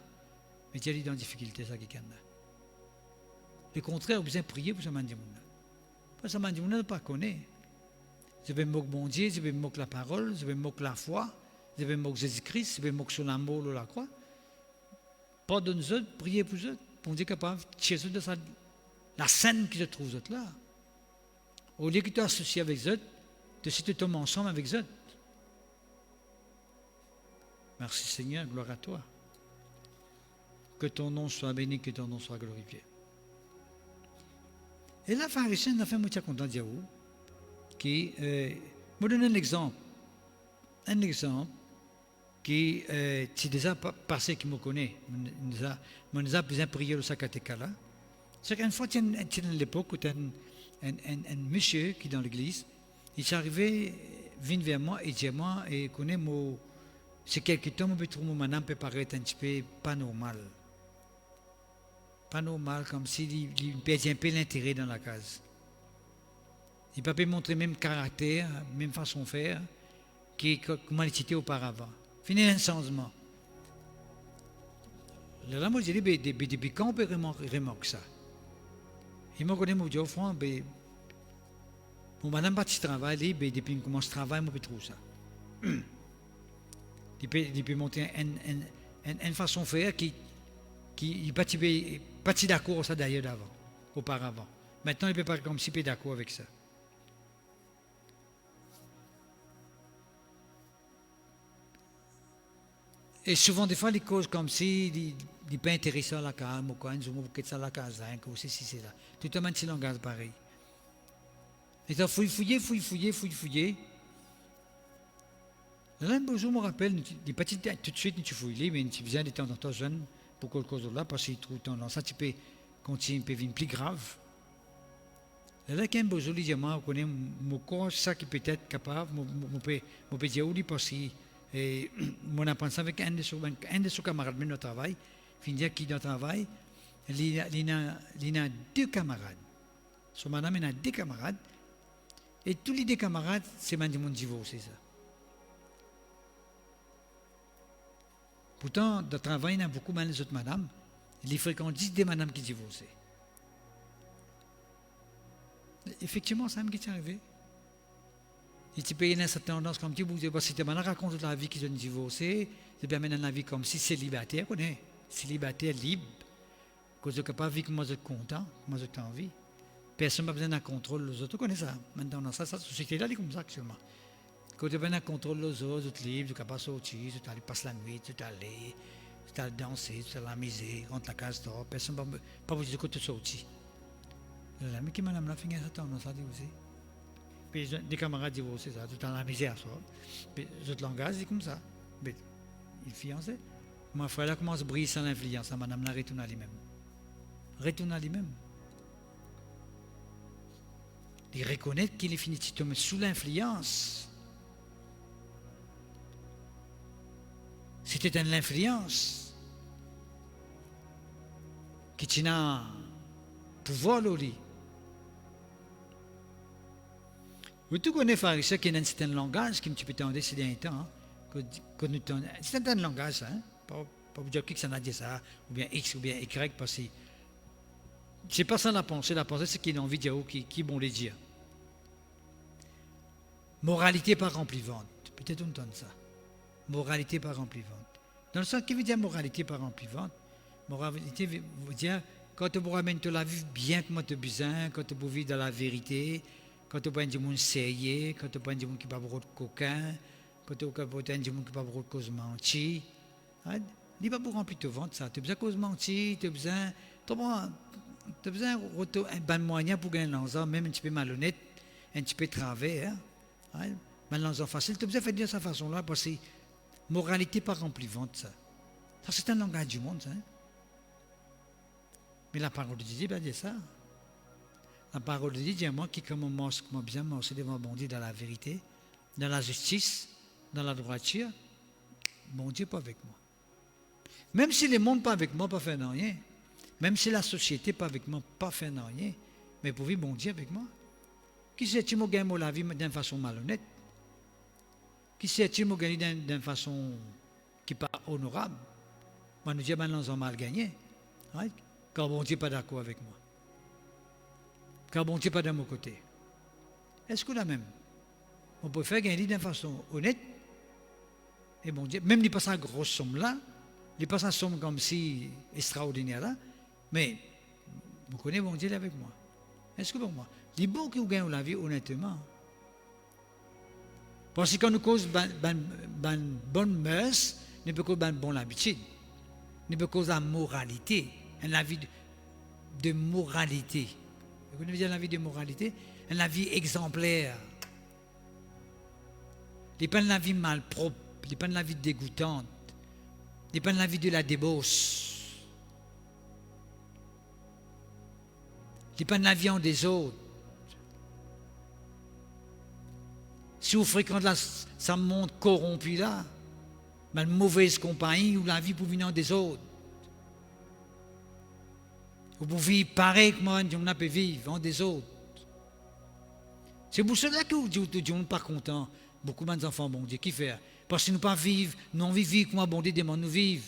mais Dieu est en difficulté, ça quelqu'un-là. Le contraire, vous avez prié pour ce magasin du monde là. Parce que ce magasin du monde ne pas connaît. Je vais moquer mon Dieu, je vais moquer la parole, je vais moquer la foi, je vais moquer Jésus-Christ, je vais moquer son amour ou la croix. Pardonne-nous autres, priez pour eux, pour Dieu capable de tirer de la scène qui se trouve là. Au lieu que tu associé avec eux, de si tu tombes ensemble avec eux. Merci Seigneur, gloire à toi. Que ton nom soit béni, que ton nom soit glorifié. Et là, pharisien a fait moitié content de Dieu, qui me donne un exemple. Un exemple qui est déjà passé, qui me connaît. Nous a besoin de prier le sacré là. C'est qu'une fois, il y a une époque où il y a un monsieur qui est dans l'église, il s'est arrivé, vient vers moi et dit moi, et connaît mon. C'est quelque temps, je trouve que mon âme peut paraître un petit peu pas normal. Pas normal, comme s'il perdait un peu l'intérêt dans la case. Il ne peut pas montrer le même caractère, même façon de faire, comment il était auparavant. Fini un changement. Là, moi, je dis, depuis quand on peut remarquer ça? Il m'a dit, mon Dieu, franc, mon madame pas de travail, depuis qu'il commence à travailler, je peux trouver ça. Il peut monter une façon de faire qui n'est pas d'accord avec ça d'ailleurs d'avant, auparavant. Maintenant, il ne peut pas comme si il est d'accord avec ça. Et souvent, des fois, les causes comme si, il n'est pas intéressé à la case, ou quoi, ils ont ça à la case, ou c'est là. Tout le monde, c'est un langage pareil. Et ça, fouiller. Là, un beau jour, je me rappelle, des petites, tout de suite, tu fouilles, mais tu viens de temps en temps jeune pour quelque chose là, parce qu'il trouve tendance, ça, tu peux continuer, peut venir plus grave. Là, quand un beau jour, il dit, moi, on connaît mon corps, ça qui peut être capable, je peux dire, oui, parce que. Et mon a pensé avec un de ses camarades de travail, qui dans le travail, il a deux camarades. Son madame il a deux camarades, et tous les deux camarades, c'est mon divorce, c'est ça. Pourtant, dans le travail, il y a beaucoup de autres madames, il fréquente 10 des madames qui divorcent. Effectivement, ça m'est arrivé. Il y a une certaine tendance comme tu dis, si tu racontes la vie qu'ils ont divorcé, c'est bien maintenant la vie comme si célibataire, célibataire libre, que je ne peux pas vivre comme je suis content, comme je suis envie. Personne n'a besoin d'un contrôle les autres, tu connais ça. Maintenant, dans cette société-là, elle est comme ça actuellement. Quand tu as besoin d'un contrôle les autres, tu es libre, tu ne peux pas sortir, tu aller passer la nuit, tu aller danser, tu aller amuser, rentre la case d'or, personne ne peut pas vous dire que tu es sorti. Mais qui madame l'a fait cette tendance à dire aussi. Puis des camarades divorcés, ça, tout en la misère, ça. Puis d'autres langages, c'est comme ça. Mais il est fiancé. Mon frère, là, commence à briller sans l'influence. Madame, là, retourne à lui-même. Retourne à lui-même. Il reconnaît qu'il est fini de tomber sous l'influence. C'était une influence qui tient un pouvoir au lit. Vous connaissez pharisien qui a un certain langage qui me peut tendre ces derniers temps. C'est un langage, hein? Pas vous dire que ça n'a dit ça, ou bien X ou bien Y, parce que c'est pas ça la pensée c'est qu'il a envie de dire, qui bon les dire. Moralité par remplivante. Peut-être on entend ça. Moralité par remplivante. Dans le sens qui veut dire moralité par remplivante, moralité veut dire quand tu ramènes la vie bien comme tu as besoin, quand tu vivre dans la vérité, quand tu as des gens sérieux, quand tu as des gens qui ne parlent pas de coquin, quand tu as des gens qui ne parlent pas de cause mentir, il n'est pas pour remplir ton ventre ça. Tu as besoin de cause mentir, tu as besoin. Tu as besoin un bon moyen pour gagner l'ensemble, même un petit peu malhonnête, un petit peu travers. Hein? L'ensemble facile, tu as besoin de faire de cette façon-là, parce que moralité pas remplie vente, ça. Ça, c'est un langage du monde, ça. Hein? Mais la parole de Dieu, dit ça. La parole de Dieu dit à moi qui commence bien marcher devant bon Dieu dans la vérité, dans la justice, dans la droiture. Bon Dieu pas avec moi. Même si le monde pas avec moi, pas faire rien. Même si la société pas avec moi, pas faire rien. Mais pour vivre bon Dieu avec moi. Qui sait-il me gagner la vie d'une façon malhonnête? Qui sait-il me gagner d'une façon qui n'est pas honorable? Moi, nous disons, nous avons mal gagné. Right? Car bon Dieu n'est pas d'accord avec moi. Car bon Dieu n'est pas de mon côté. Est-ce que la même? On peut faire gagner d'une façon honnête. Et bon Dieu, même il pas sa grosse somme là, il pas sa somme comme si extraordinaire là, mais vous connaissez bon Dieu est avec moi. Est-ce que pour moi? Il est bon que vous gagnez la vie honnêtement. Parce que quand nous cause bonne mœurs, nous peut cause bonne habitude. Nous peut cause la moralité, la vie de moralité. Vous connaissez la vie de moralité? La vie exemplaire. Il n'est pas la vie malpropre, il n'est pas la vie dégoûtante, il n'est pas la vie de la débauche. Il n'est pas la vie en des autres. Si vous fréquentez ça monde corrompu là, une mauvaise compagnie ou la vie pour venir des autres. Vous pouvez vivre pareil que moi, on peut vivre en des autres. C'est pour cela que vous dites, on n'est pas content. Beaucoup d'enfants, bon Dieu, qui fait? Parce que nous pas vivre, nous envie vivre comme bon Dieu demande nous vivre.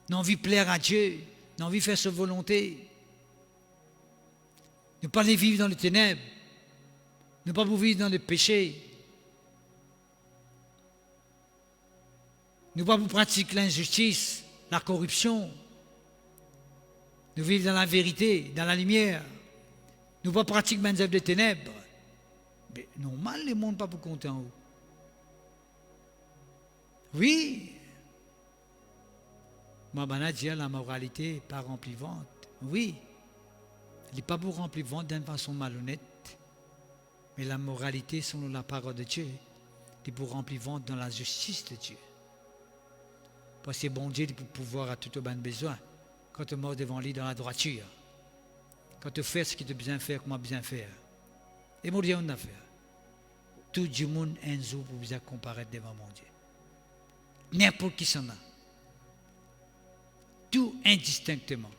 Nous envie plaire à Dieu, nous envie faire sa volonté. Nous pas les vivre dans les ténèbres. Nous pas pour vivre dans le péché. Nous pas pour pratiquer l'injustice, la corruption. Nous vivons dans la vérité, dans la lumière. Nous pas pratiquer les œuvres des ténèbres. Mais normal, le monde pas pour compter en haut. Oui. Moi, je dis la moralité pas remplie vente. Oui. Il n'est pas pour remplir vente d'une façon malhonnête. Mais la moralité, selon la parole de Dieu, il est pour remplir vente dans la justice de Dieu. Parce que bon Dieu, il pour pouvoir à tout au bon besoin. Quand tu es mort devant lui dans la droiture. Quand tu fais ce que tu as besoin de faire, comment bien faire. Et mon Dieu, on a fait. Tout le monde un jour pour vous comparaître devant mon Dieu. N'importe qui s'en a. Tout indistinctement.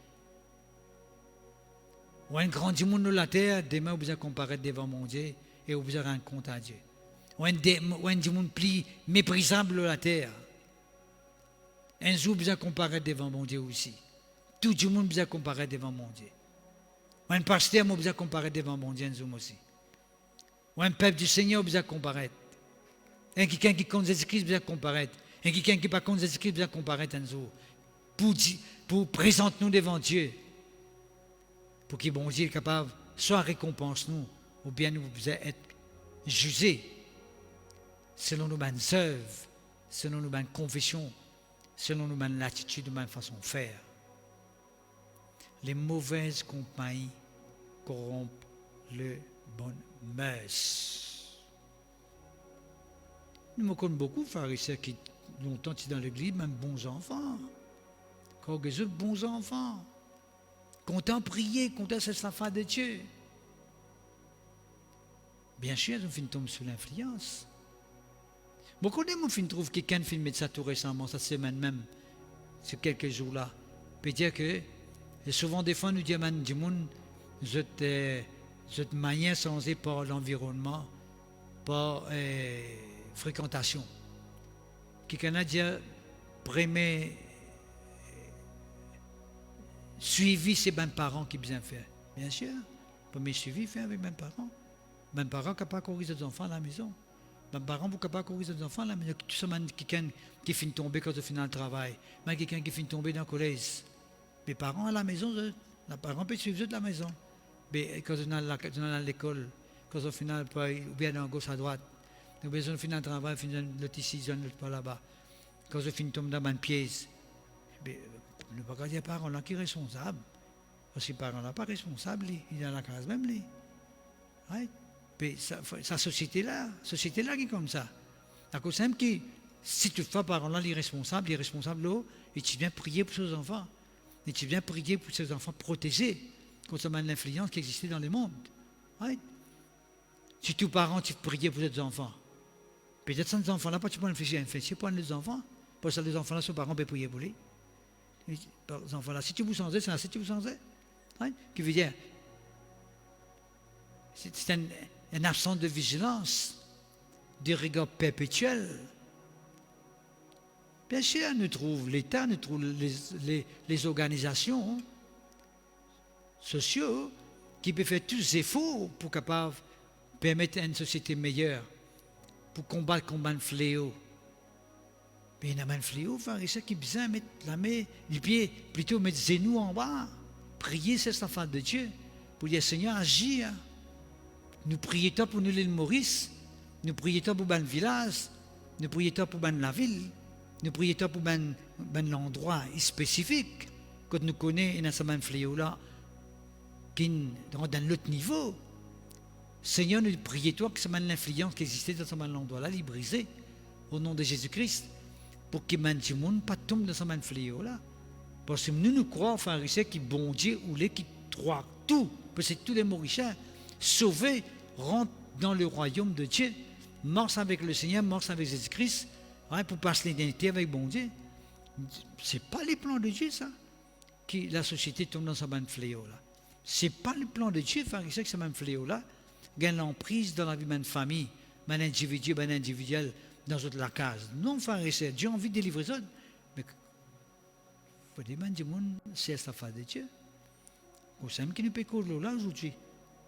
Ou un grand monde de la terre, demain vous allez comparaître devant mon Dieu et vous allez rendre compte à Dieu. Ou un monde plus méprisable de la terre. Un jour vous allez comparaître devant mon Dieu aussi. Tout le monde vous allez comparaître devant mon Dieu. Ou un pasteur vous allez comparaître devant mon Dieu un jour aussi. Ou un peuple du Seigneur vous allez comparaître. Un quelqu'un qui compte Jésus-Christ vous allez comparaître. Un quelqu'un qui n'est pas contre Jésus-Christ vous allez comparaître un jour. Pour présenter nous devant Dieu. Pour que bon Dieu est capable, soit récompense nous, ou bien nous pouvons être jugés selon nos bonnes œuvres, selon nos bonnes confessions, selon nos bonnes attitudes, nos bonnes façons de faire. Les mauvaises compagnies corrompent le bon mœurs. Nous me connaissons beaucoup de pharisiens qui longtemps étaient dans l'église, même bons enfants. Quand ils sont bons enfants. Content prier, content c'est la foi de Dieu. Bien sûr, on finit tomber sous l'influence. Beaucoup de gens finissent trouver quelqu'un qui filme ça tout récemment, cette semaine même, ces quelques jours-là. Peut dire que, et souvent des fois nous disons, du monde, cette manière changée par l'environnement, par fréquentation. Quelqu'un a dit, premier suivi, c'est mes parents qui bien fait. Bien sûr, premier suivi fait avec mes parents. Mes parents ne peuvent pas corriger les enfants à la maison. Mes parents ne peuvent pas corriger les enfants à la maison. Tout ça, quelqu'un qui finit de tomber quand il finit le travail. Même quelqu'un qui finit de tomber dans le collège. Mes parents à la maison, les parents peuvent suivre de la maison. Mais quand on est à l'école, quand on finit ou bien à gauche à droite, nous avons fini le travail, finit l'autre ici, l'autre pas là-bas. Quand on finit de tomber dans une pièce, ne pas dire parents là qui est responsable. Parce que les parents n'est pas responsable, il est dans la case même. Right? Puis sa société-là qui est comme ça. À cause même que si tu fais parents-là, les responsables là, et tu viens prier pour ces enfants. Et tu viens prier pour ces enfants protégés contre l'influence qui existait dans le monde. Right? Si tous parents, tu priais pour ces enfants. Peut-être que ces enfants-là, pas tu peux réfléchir à faire pour les enfants. Parce que les enfants-là, ces parents peuvent prier pour lui. Les enfants-là, si tu vous sensez, c'est là, si tu vous sensez. Right? Qui veut dire, c'est une absence de vigilance, de rigueur perpétuelle. Bien sûr, nous trouvons l'État, nous trouvons les organisations sociales qui peuvent faire tous les efforts pour capable permettre à une société meilleure, pour combattre le fléau. Mais il y a un fléau, c'est qui a besoin de mettre la main, les pieds, plutôt mettre les genoux en bas, prier cet enfant de Dieu, pour dire Seigneur, agis. Nous prions toi pour nous l'île Maurice, nous prions toi pour le village, nous prions toi pour la ville, nous prions toi pour l'endroit spécifique, quand nous connaissons dans ce fléau-là, qui est dans l'autre niveau. Seigneur, nous prions toi que l'influence qui existait dans ce endroit-là, est brisée, au nom de Jésus-Christ, pour que le monde ne tombe dans ce fléau-là. Parce que nous croyons, frères et sœurs, que bon Dieu ou les qui croient tout, parce que tous les Mauriciens, sauvés, rentrent dans le royaume de Dieu, marchent avec le Seigneur, marchent avec Jésus-Christ, pour passer l'identité avec bon Dieu. Ce n'est pas les plans de Dieu, ça, que la société tombe dans ce fléau-là. Ce n'est pas le plan de Dieu, frères et sœurs, que ce fléau-là gagne l'emprise dans la vie de ma famille, mon individu, mon individuel, dans la case. Non, frères et sœurs, Dieu a envie de délivrer ça, mais il faut demander au monde, c'est la foi de Dieu. Vous savez qui nous peut causer là aujourd'hui?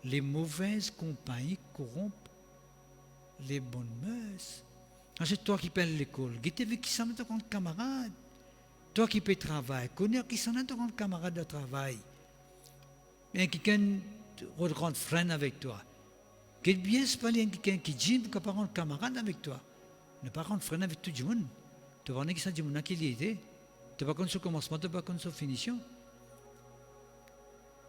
Les mauvaises compagnies corrompent les bonnes mœurs. C'est toi qui payes l'école, qui s'en est ton camarade. Toi qui payes le travail, connais qui s'en est ton camarade de travail. Et quelqu'un rencontre freine avec toi. Quel bien se parler quelqu'un qui dit que pas rendre camarade avec toi. Ne pas rendre freine avec tout le monde. Tu vas voir qui ça dit mon qui l'idée. Tu vas pas connaître son commencement, tu vas pas connaître son finition.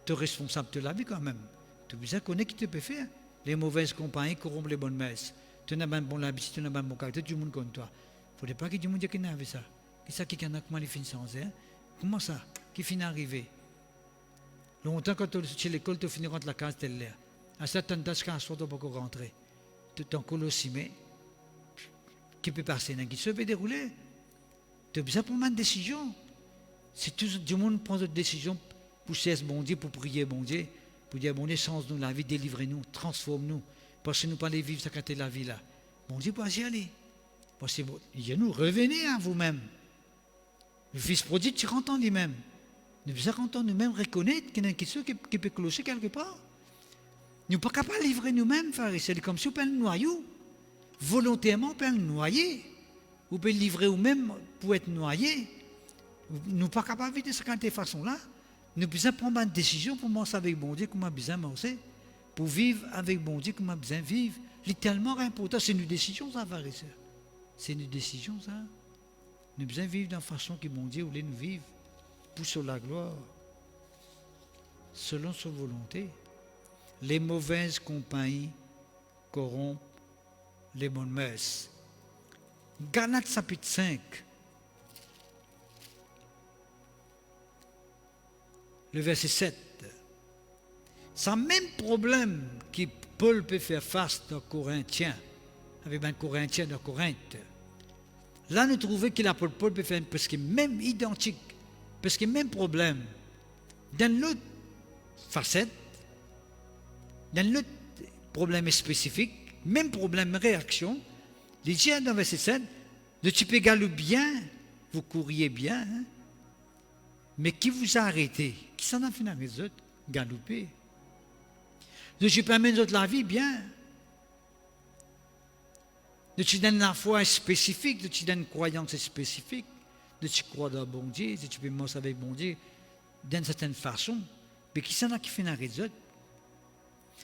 Tu es responsable de la vie quand même. Tu as besoin de connaître qui te peut faire. Les mauvaises compagnies corrompent les bonnes mœurs. Tu n'as pas un bon habitude, tu n'as pas un bon caractère, tout le monde comme toi. Il ne faudrait pas que tout le monde dise qu'il n'a pas ça. Qui ça qui en a comment les fins sans hein? Comment ça? Qui finit arrivé? Longtemps quand tu es chez l'école, tu finis rentrer la case telle là. À certaines tâches, quand tu ne peux pas rentrer. Tu es en colosimé. Qui peut passer? Qui se peut dérouler? Tu as besoin de prendre une décision. Si tout le monde prend une décision pour cesser bon Dieu, pour prier bon Dieu, pour dire bon Dieu, change-nous la vie, délivrez-nous, transforme-nous. Parce que nous ne pouvons pas vivre ça quand la vie là. Bon Dieu, pas y aller. Parce que nous revenez à vous-même. Le Fils prodigue, tu rentres en lui-même. Nous devons nous-mêmes reconnaître qu'il y a quelque chose qui peut clocher quelque part. Nous ne sommes pas capables de livrer nous-mêmes, frère. C'est comme si on peut le noyer. Volontairement, on peut le noyer. On peut le livrer nous-mêmes pour être noyé. Nous ne sommes pas capables de vivre de cette façon-là. Nous devons prendre une décision pour marcher avec bon Dieu, comme on a besoin de marcher. Pour vivre avec bon Dieu, comme on a besoin de vivre. C'est tellement important. C'est une décision, ça, frère et sœur. C'est une décision, ça. Nous devons vivre de la façon que bon Dieu voulait nous vivre. Pour sur la gloire. Selon sa volonté. Les mauvaises compagnies corrompent les bonnes mœurs. Galates chapitre 5. Le verset 7. C'est le même problème que Paul peut faire face dans Corinthiens, avec un Corinthien de Corinthe. Là, nous trouvons que l'apôtre Paul peut faire presque même identique, presque même problème. Dans l'autre facette, dans l'autre problème spécifique, même problème, réaction, il dit dans le verset 7, le type égal bien, vous courriez bien, hein, mais qui vous a arrêté? Qui s'en a fini les autres? Galoper. De tu permets les autres la vie bien. De tu donnes la foi spécifique, de tu donnes une croyance spécifique, de tu crois dans bon Dieu, de tu peux marcher avec bon Dieu d'une certaine façon. Mais qui s'en a qui finit les autres?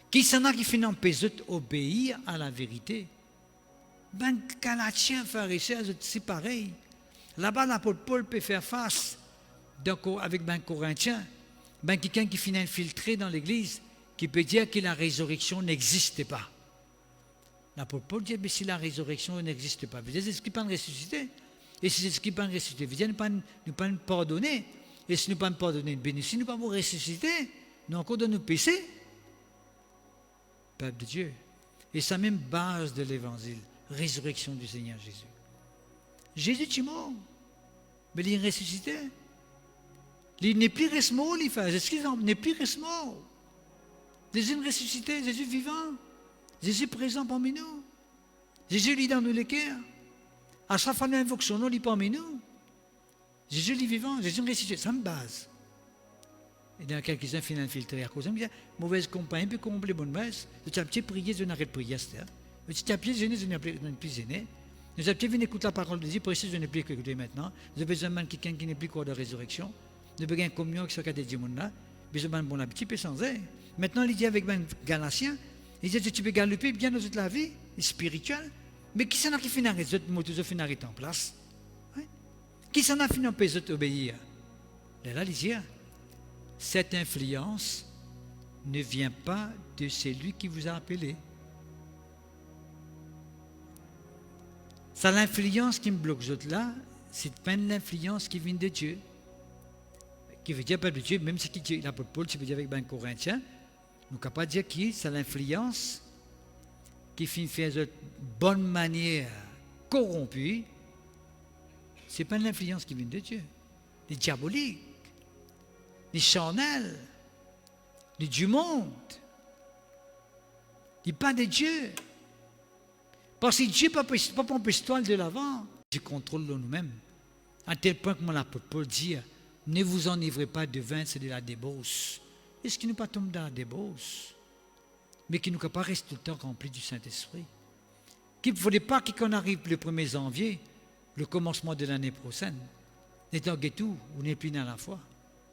Qui s'en a qui finit les autres obéir à la vérité? Ben, Galatien, frères et sœurs, c'est pareil. Là-bas, l'apôtre Paul peut faire face avec ben Corinthien. Ben, quelqu'un qui finit infiltré dans l'Église, qui peut dire que la résurrection n'existe pas. L'apôtre Paul dit, mais si la résurrection n'existe pas, vous dites, est-ce qu'il peut ressusciter? Et si c'est ce qui peut ressusciter, vous dites, nous pas nous pardonner. Et si nous pas nous pardonner, si nous pas vous ressusciter, nous encore de nos péchés. Peuple de Dieu. Et c'est la même base de l'évangile, résurrection du Seigneur Jésus. Jésus est mort, mais il est ressuscité. Il n'est plus resté mort, il fait. Il n'est plus resté mort. Jésus est ressuscité, Jésus vivant. Jésus présent parmi nous. Jésus lit dans nous les cœurs. À chaque fois que nous invoquons son nom, il est parmi nous. Jésus est vivant, Jésus est ressuscité. C'est une base. Et dans quelques-uns, il infiltré à cause de mauvaise compagnie, puis qu'on oublie bonne messe. Petit à petit, prier, je n'arrête de prier. Petit à petit, je n'ai plus aîné. Nous avons venir écouter la parole de Dieu, précis, je n'ai plus écouté maintenant. Nous avons besoin de quelqu'un qui n'est plus quoi de résurrection. Nous avons besoin de communion avec ce qu'a dit là. Besoin de bon appétit, puis sans aide. Maintenant, il dit avec les Galatiens, il dit tu peux galoper bien dans toute la vie spirituelle, mais qui s'en a qui finit les autres mots, tous finir en place? Qui s'en a fini les autres obéir? Là, il dit, cette influence ne vient pas de celui qui vous a appelé. C'est l'influence qui me bloque les autres là, c'est pas l'influence qui vient de Dieu. Qui veut dire, peuple de Dieu, même si l'apôtre Paul, tu veux dire avec les Corinthiens, nous ne pouvons pas dire qui c'est l'influence qui fait de bonne manière corrompue. Ce n'est pas l'influence qui vient de Dieu. Les diaboliques, les charnels, les du monde. Il n'est pas de Dieu. Parce que Dieu ne peut pas empêcher toi de l'avant. Dieu contrôle nous-mêmes. À tel point que l'apôtre Paul dit, ne vous enivrez pas de vin, c'est de la débauche. Est-ce qu'il ne pas tomber dans la débauche? Mais qu'il ne peut pas rester tout le temps rempli du Saint-Esprit. Qu'il ne faudrait pas qu'on arrive le 1er janvier, le commencement de l'année prochaine, n'étant que tout, vous n'êtes plus dans la foi,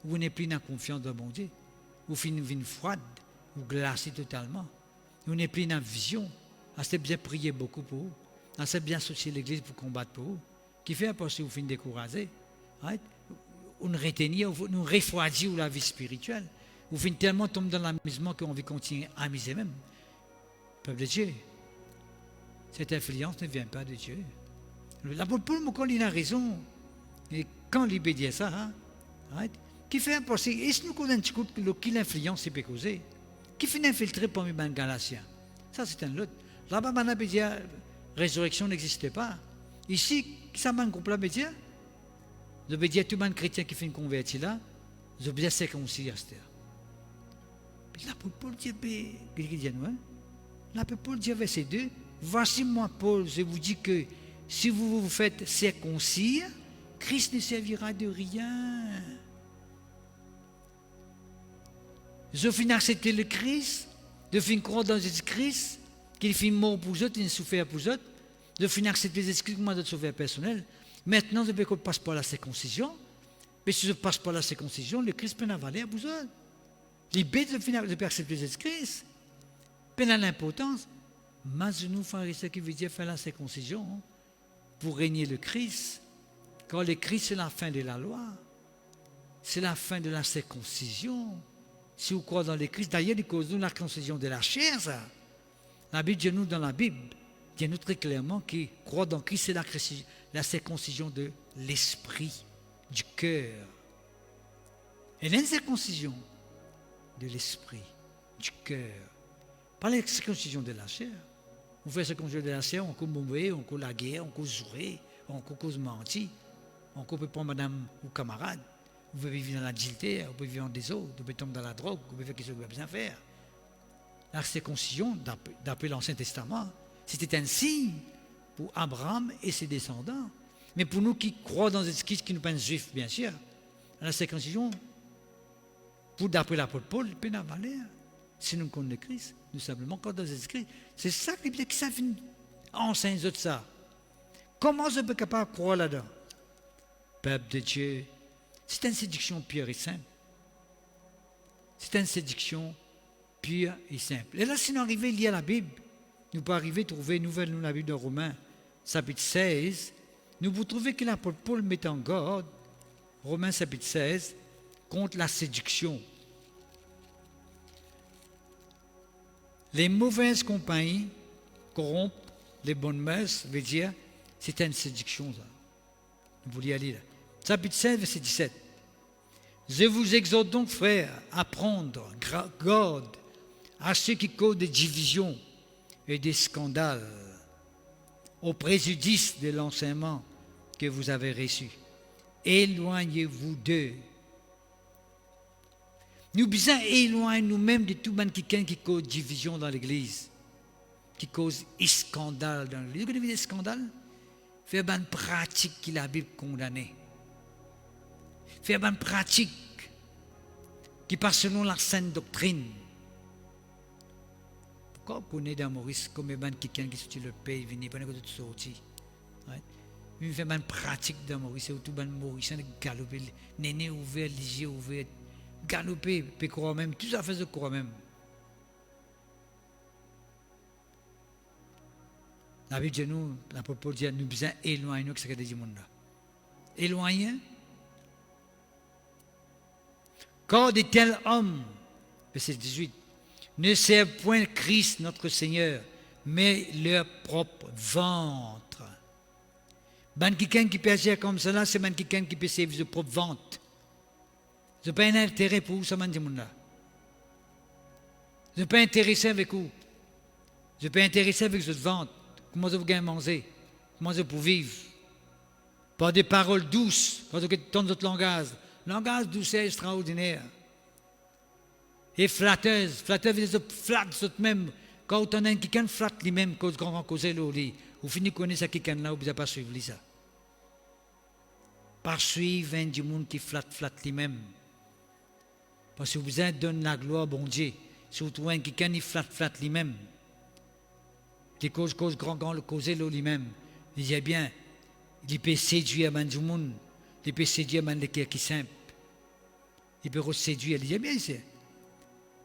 vous n'êtes plus dans la confiance dans bon Dieu, vous finissez une vie froide, vous glacez totalement, vous n'êtes plus dans la vision. C'est bien prier beaucoup pour vous, c'est bien associer l'Église pour combattre pour vous, qui fait après vous finissez découragé, vous nous retenir, vous nous refroidir la vie spirituelle. Vous finissez tellement tomber dans l'amusement qu'on veut continuer à amuser même. Peuple de Dieu, cette influence ne vient pas de Dieu. L'apôtre Paul, il a raison. Et quand il dit ça, qui fait penser, est-ce que nous connaissons qui l'influence c'est causé? Qui fait infiltrer parmi les Galatiens? Ça, c'est un autre. Là-bas, on a dit la résurrection n'existait pas. Ici, ça m'a compris à dire. Je veux dire, tout le monde chrétien qui fait une convertie là, je veux dire, c'est qu'on s'y reste. Puis l'apôtre Paul dit, l'apôtre Paul dit, verset 2, voici moi, Paul, je vous dis que si vous vous faites circoncire, Christ ne servira de rien. Je finis d'accepter le Christ, de finir croire dans Jésus-Christ, qu'il finit mort pour eux, il souffert pour eux, de finir d'accepter les excuse-moi de sauver personnel. Maintenant, je veux qu'on passe par la circoncision. Mais si je ne passe pas la circoncision, le Christ peut avaler à vous autres. Les bêtes de accepter Jésus-Christ. Peine à l'importance. Mais nous, frères, ce qui veut dire faire la circoncision pour régner le Christ. Car le Christ, c'est la fin de la loi. C'est la fin de la circoncision. Si vous croyez dans le Christ, d'ailleurs, il cause nous la circoncision de la chair, ça. La Bible dit nous dans la Bible, dit nous très clairement qui croit dans Christ, c'est la circoncision de l'esprit, du cœur. Et la circoncision de l'esprit, du cœur. Pas la circoncision de la chair. On fait la circoncision de la chair, on peut mourir, on peut la guerre, on peut jouer, on peut mentir, on peut prendre madame ou camarade. Vous pouvez vivre dans l'adultère, vous pouvez vivre en désordre, vous pouvez tomber dans la drogue, vous pouvez faire ce que vous avez besoin de faire. La circoncision, d'après l'Ancien Testament, c'était un signe pour Abraham et ses descendants. Mais pour nous qui croyons dans Jésus-Christ, qui nous pensons juifs, bien sûr, la circoncision, pour d'après l'apôtre Paul, il peut pas valer. Si nous connaissons le Christ, nous simplement croyons dans Jésus-Christ. C'est ça qui ça enseigne de ça. Comment je peux capable de croire là-dedans? Peuple de Dieu, c'est une séduction pure et simple. C'est une séduction pure et simple. Et là, si nous arrivons à lire la Bible, nous pouvons arriver à trouver une nouvelle, la Bible de Romains, chapitre 16, nous pouvons trouver que l'apôtre Paul met en garde, Romains chapitre 16, contre la séduction. Les mauvaises compagnies corrompent les bonnes mœurs, veut dire, c'est une séduction, ça. Vous voulez aller là. Chapitre 7, verset 17. Je vous exhorte donc, frères, à prendre garde à ceux qui causent des divisions et des scandales, au préjudice de l'enseignement que vous avez reçu. Éloignez-vous d'eux. Nous besoin éloigner nous-mêmes de tout quelqu'un qui cause division dans l'Église, qui cause scandale dans l'Église. Vous connaissez des scandales? Faire une pratique qui la Bible condamne. Faire une pratique qui passe selon la saine doctrine. Pourquoi vous connaissez dans Maurice comme quelqu'un qui sortit le pays, venu pendant que vous sorti? Il fait une pratique dans Maurice, c'est tout le Maurice, galoper, néné ouvert, les yeux ouverts, galoper, puis croire même, tout ça fait de croire même. La Bible dit nous, l'apôtre dit nous besoin éloigner nous que ce que dit monde là. Éloigner. Quand de tels hommes, verset 18, ne servent point Christ notre Seigneur, mais leur propre ventre. Ben quelqu'un qui peut agir comme cela, c'est ben quelqu'un qui peut servir de propre ventre. Je n'ai pas un intérêt pour vous, ça m'a dit mon là. Je n'ai pas intéressé avec vous. Je n'ai pas intéressé avec votre ventre. Comment vous gagnez manger? Comment vous pouvez vivre? Par des paroles douces, quand vous avez votre langage. Langage douce et extraordinaire. Et flatteuse. Flatteuse, vous flatte même. Quand vous avez quelqu'un flatte lui-même, quand vous avez causé le lit, vous finissez de connaître quelqu'un là, vous n'avez pas suivre ça. Par suivre un du monde qui flatte lui-même. Parce que vous avez donné la gloire, bon Dieu. Si vous trouvez quelqu'un qui flatte lui-même, qui cause grand, le causer lui-même, il dit bien, il peut séduire man du monde, il peut séduire man les cœurs qui simple. Il peut séduire, il dit bien, c'est.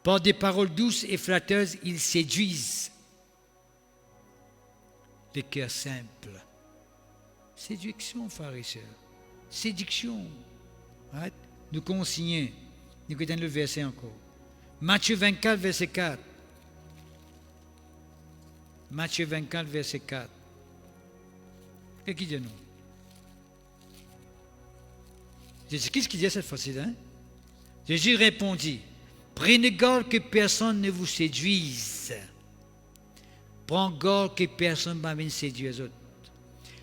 Par des paroles douces et flatteuses, ils séduisent les cœurs simples. Séduction, frères et sœurs. Séduction. Right? Nous consignons. Nous regardons le verset encore. Matthieu 24, verset 4. Matthieu 24, verset 4. Qu'est-ce qu'il dit nous? Qu'est-ce qu'il dit cette fois-ci? Hein? Jésus répondit, prenez garde que personne ne vous séduise. Prends garde que personne ne vienne séduire les autres.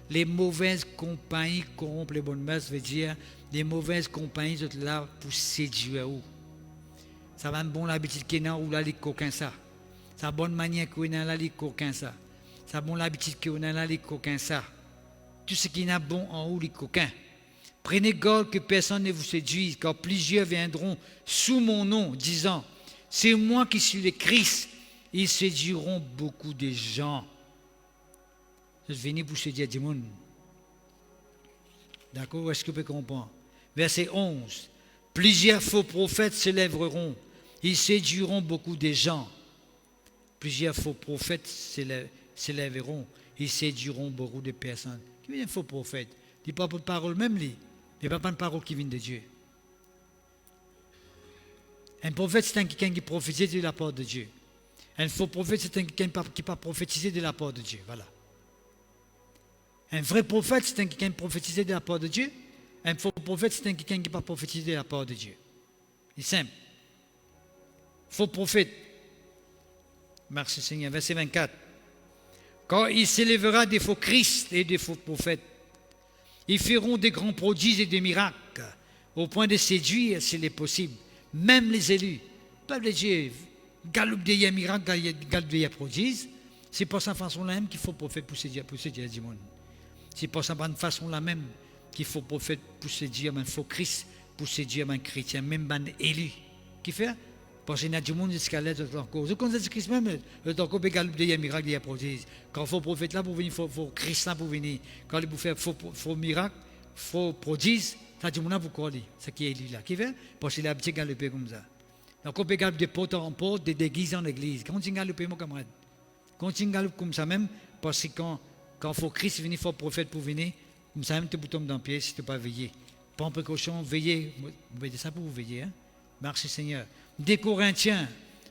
Les mauvaises compagnies corrompent les bonnes mœurs, veut dire les mauvaises compagnies sont là pour séduire. Ça va une bonne habitude qu'il y a ou là, les coquins ça. Ça bonne manière qu'on a là, les coquins ça. Ça bonne habitude qu'on a là, les coquins ça. Tout ce qui est bon en haut, les coquins. Prenez garde que personne ne vous séduise, car plusieurs viendront sous mon nom, disant, c'est moi qui suis le Christ. Ils séduiront beaucoup de gens. Je suis venu pour séduire du monde. D'accord? Est-ce que vous pouvez comprendre? Verset 11. Plusieurs faux prophètes se lèveront. Ils séduiront beaucoup de gens. Plusieurs faux prophètes se lèveront. Ils séduiront beaucoup de personnes. Qui veut dire faux prophète? Il n'y a pas de parole même, lui. Il n'y a pas de parole qui vient de Dieu. Un prophète, c'est quelqu'un qui prophétise de la part de Dieu. Un faux prophète, c'est quelqu'un qui n'a pas prophétisé de la part de Dieu. Voilà. Un vrai prophète, c'est quelqu'un qui prophétisé de la part de Dieu. Un faux prophète, c'est quelqu'un qui n'a pas prophétisé de la part de Dieu. C'est simple. Faux prophète. Merci Seigneur. Verset 24. Quand il s'élèvera des faux Christ et des faux prophètes, ils feront des grands prodiges et des miracles, au point de séduire, s'il est possible, même les élus. Peuple de Dieu, galope des miracles, galope des prodiges. C'est pas cette façon-là même qu'il faut prophète pour séduire du monde. C'est pas cette façon-là même qu'il faut prophète pour séduire un faux Christ, pour séduire un chrétien, même un élu. Qui fait? Parce qu'il y a du monde jusqu'à l'aide de leur cause. Quand c'est Christ même, le temps qu'on peut galoper des miracles, des prodiges. Quand il faut prophète là pour venir, il faut Christ là pour venir. Quand il faut faire faux miracle, faux prodige, ça du monde là pour quoi lui? C'est qui est élu là. Qui fait? Parce qu'il a habitué à galoper comme ça. Donc on peut galoper de porte en porte, de déguises en église. Continue à galoper, mon camarade. Continue à galoper comme ça même, parce que quand il faut Christ venir, il faut prophète pour venir, comme ça même tu peux tomber dans le pied si tu n'as pas veillé. Prends précaution, veillez. Vous voyez ça pour vous veiller. Hein? Merci Seigneur. Des Corinthiens,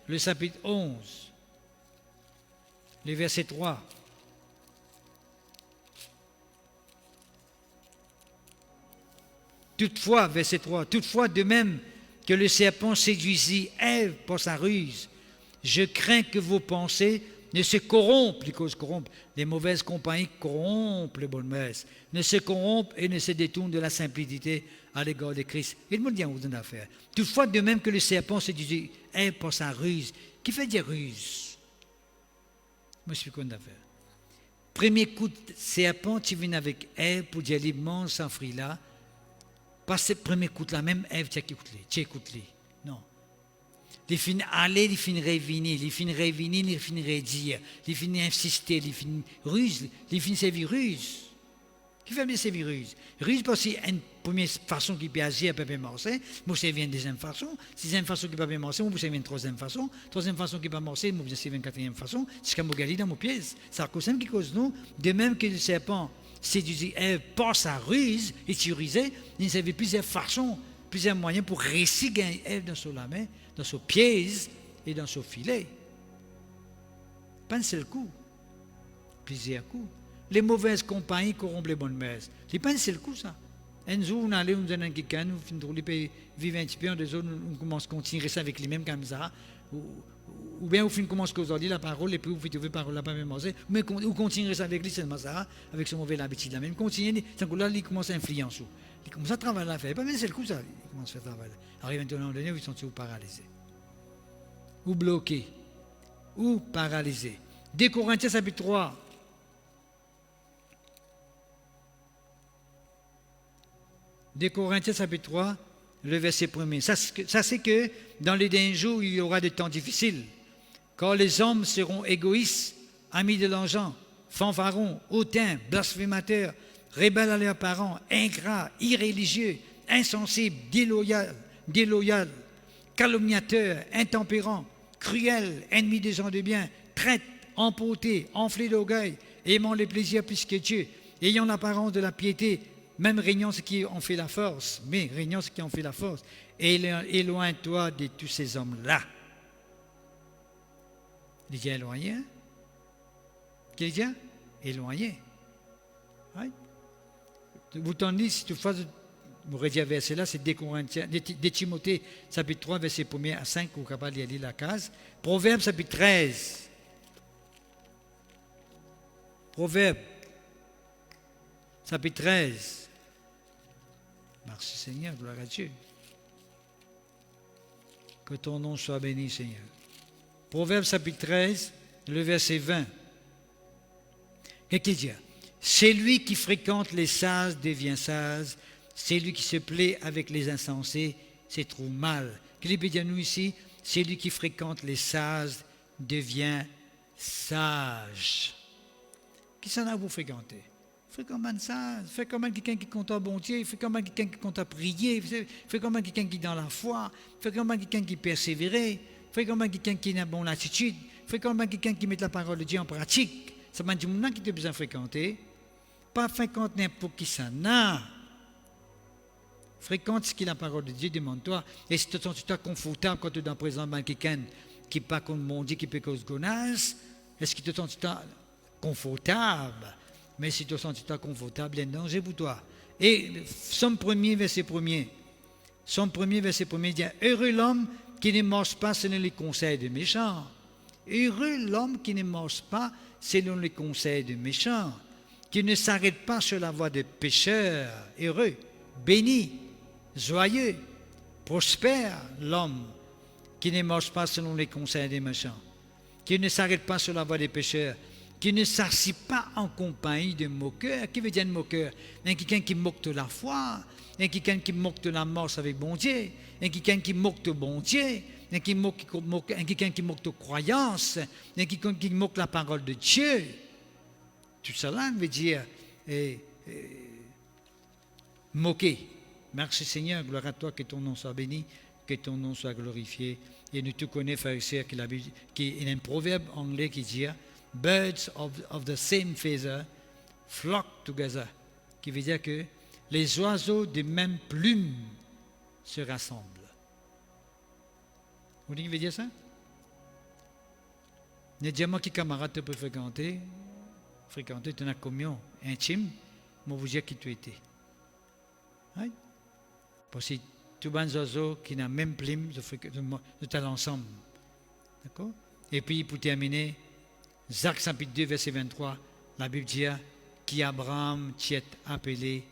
le chapitre 11. le verset 3. Toutefois, verset 3, toutefois, de même que le serpent séduisit Ève par sa ruse, je crains que vos pensées ne se corrompent, les causes corrompent, les mauvaises compagnies corrompent les bonnes mœurs, ne se corrompent et ne se détournent de la simplicité à l'égard de Christ. Il me dit en vous d'affaires. Toutefois, de même que le serpent séduisit Ève par sa ruse, qui fait dire ruse? Moi, je suis quoi d'affaires? Premier coup de serpent, tu viens avec Ève pour dire librement sans fruit là. Pas ce premier coup là, même Ève, tu écoutes-les. Non. Les fins aller, les fins revenir, les fins revenir, les fins redire, les fins insister, les fins ruse, les fins servir ruse. Qui fait bien servir ruse? Ruse parce que c'est une première façon qui peut agir, peut bien marcher. Moi, c'est une deuxième façon. Deuxième façon qui peut bien marcher, moi, c'est une troisième façon. Troisième façon qui peut marcher, moi, c'est une quatrième façon. C'est comme Mogali dans mon pièce. C'est à cause qui cause nous, de même que le serpent séduisit Ève par sa ruse et tuerisait, il y avait plusieurs façons, plusieurs moyens pour réussir gagner Ève dans son lame, dans son piège et dans son filet. Pas un seul coup, plusieurs coups. Les mauvaises compagnies corrompent les bonnes mœurs. C'est pas un seul coup, ça. Un jour, on allait, on disait quelqu'un, nous vivons un petit peu, des autres, on commence à continuer ça avec les mêmes comme ça. Ou bien, on commence à aujourd'hui la parole, et puis vous faites la parole, la pas même manger, mais on continue ça avec lui, c'est ça, avec son mauvais habitude là. Même continue, c'est que là, il commence à influencer. Il commence à travailler à faire. Pas même c'est le coup, ça. Il commence à faire travailler. Arrive un moment donné, ils sont tous paralysés. Ou bloqués. Ou paralysés. 2 Corinthiens, chapitre 3. De Corinthiens chapitre 3, le verset 1er. Ça c'est que dans les derniers jours, il y aura des temps difficiles. Quand les hommes seront égoïstes, amis de l'argent, fanfarons, hautains, blasphémateurs, rebelles à leurs parents, ingrats, irréligieux, insensibles, déloyaux, calomniateurs, intempérants, cruels, ennemis des gens de bien, traîtres, emportés, enflés d'orgueil, aimant les plaisirs plus que Dieu, ayant l'apparence de la piété, même régnant ce qui en fait la force, éloigne-toi de tous ces hommes-là. Il dit éloigné. Qu'est-ce qu'il dit? Éloigné. Right? Vous tendez, si toutefois, vous redire verset là, c'est 2 Corinthiens, 2 Timothée, chapitre 3, verset 1er à 5, vous êtes capable d'y lire la case. Proverbe, chapitre 13. Proverbe, chapitre 13. Merci Seigneur, gloire à Dieu. Que ton nom soit béni, Seigneur. Proverbe chapitre 13, le verset 20. Qu'est-ce qu'il dit? Celui qui fréquente les sages devient sage, celui qui se plaît avec les insensés se trouve mal. Qu'est-ce qu'il dit nous ici? Celui qui fréquente les sages devient sage. Qui s'en a vous fréquenter? Fais comme un sage, fais comme quelqu'un qui compte à bon Dieu, fais comme quelqu'un qui compte à prier, fais comme quelqu'un qui est dans la foi, fais comme quelqu'un qui persévère, fais comme quelqu'un qui a une bonne attitude, fais comme quelqu'un qui met la parole de Dieu en pratique. Ça m'a dit maintenant qui te besoin de fréquenter. Pas fréquente n'importe qui ça, non. Fréquente ce qui est la parole de Dieu, demande-toi. Et si tu te sens confortable quand tu es dans la présence de quelqu'un qui n'est pas contre mon Dieu, qui peut cause gonasse, est-ce que tu te sens confortable? Mais si tu te sens confortable, il y a un danger pour toi. Et Somme 1er, verset 1er. Somme 1er, verset 1er dit « Heureux l'homme qui ne marche pas selon les conseils des méchants. » Heureux l'homme qui ne marche pas selon les conseils des méchants, qui ne s'arrête pas sur la voie des pécheurs. Heureux, béni, joyeux, prospère l'homme qui ne marche pas selon les conseils des méchants, qui ne s'arrête pas sur la voie des pécheurs, qui ne s'assit pas en compagnie de moqueurs. Qui veut dire moqueur? Quelqu'un qui moque de la foi, quelqu'un qui moque de la mort avec bon Dieu, quelqu'un qui moque de bon Dieu, quelqu'un qui moque de croyance, quelqu'un qui moque la parole de Dieu. Tout cela veut dire moquer. Merci Seigneur, gloire à toi, que ton nom soit béni, que ton nom soit glorifié. Et nous te connaissons, frères et sœurs, qu'il y a un proverbe anglais qui dit Birds of the same feather flock together, qui veut dire que les oiseaux de même plume se rassemblent. Vous voyez ce qui veut dire ça? Nédiamment qui camarade tu peux fréquenter, tu as une communion intime, moi vous dire qui tu étais. Right? Parce que tout le monde qui n'a même plume de tout ensemble. D'accord? Et puis pour terminer, Jacques chapitre 2, verset 23, la Bible dit qui Abraham t'est appelé.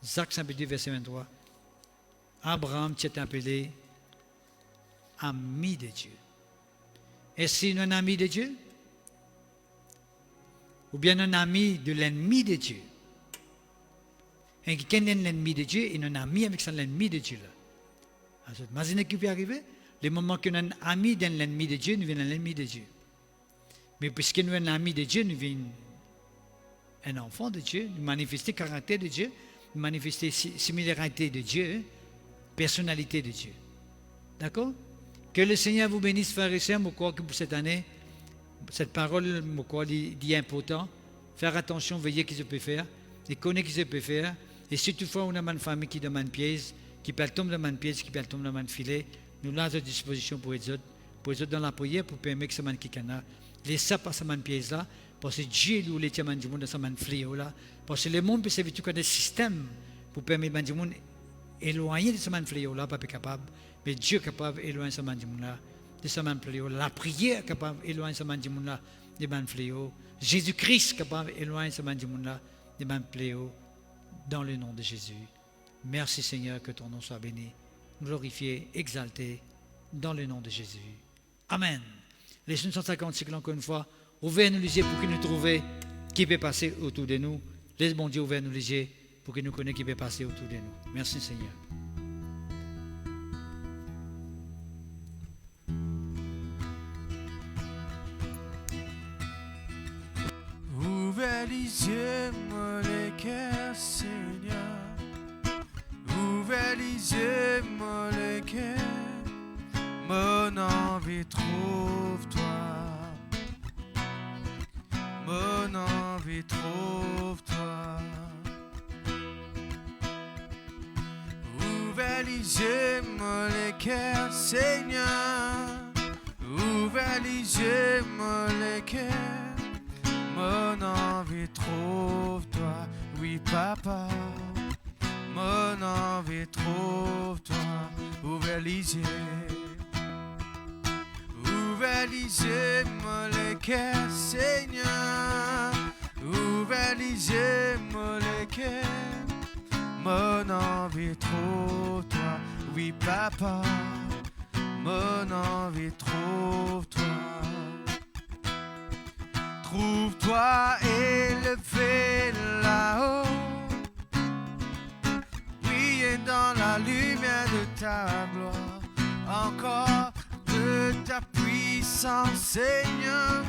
Jacques chapitre 2, verset 23. Abraham t'est appelé ami de Dieu. Est-ce un ami de Dieu? Ou bien un ami de l'ennemi de Dieu? Et qui est l'ennemi de Dieu, il est un ami avec l'ennemi de Dieu. Imaginez ce qui peut arriver. Le moment qu'on est un ami d'un l'ennemi de Dieu, nous venons l'ennemi de Dieu. Mais puisque nous sommes un ami de Dieu, nous venons un enfant de Dieu, nous manifestons le caractère de Dieu, nous manifestons la similarité de Dieu, personnalité de Dieu. D'accord? Que le Seigneur vous bénisse, frères et sœurs. Je crois que pour cette année, cette parole, je crois, est important. Faire attention, veiller ce qu'il peut faire, et connaître ce qu'il peut faire. Et si toutefois on a une famille qui demande pièce, qui peut tomber dans une pièce, qui peut tomber dans un filet, nous l'avons à disposition pour les autres dans la prière, pour permettre que ce man qui cana, laissez pas ce man pièce là, parce que Dieu nous les tient du monde dans ce man fléau là, parce que le monde peut servir tout comme des systèmes pour permettre du monde éloigner de ce man fléau là, pas capable, mais Dieu est capable d'éloigner ce man du monde là, de ce man fléau. La prière est capable d'éloigner ce man du monde là, de man fléau. Jésus-Christ est capable d'éloigner ce man du monde là, de man fléau, dans le nom de Jésus. Merci Seigneur, que ton nom soit béni, glorifié, exalté, dans le nom de Jésus. Amen. Les 150 cycles encore une fois, ouvrez nous les yeux pour que nous trouvions qui peut passer autour de nous. Laisse bon Dieu ouvrir nous les yeux pour que nous connaissions qui peut passer autour de nous. Merci Seigneur. Ouvert les yeux, moi les cœurs, Seigneur. Ouvert les yeux, moi les cœurs. Mon envie trouve-toi. Mon envie trouve-toi. Ouvert les yeux, moi les cœurs, Seigneur. Ouvert les yeux, moi les cœurs. Mon envie trouve-toi, oui papa. Mon envie trouve-toi, ouvert les yeux. Ouvert les yeux, mon le cœur, Seigneur. Ouvert les yeux, mon le cœur. Mon envie trouve-toi, oui papa. Mon envie trouve-toi. Trouve-toi élevé là-haut, briller dans la lumière de ta gloire, encore de ta puissance, Seigneur.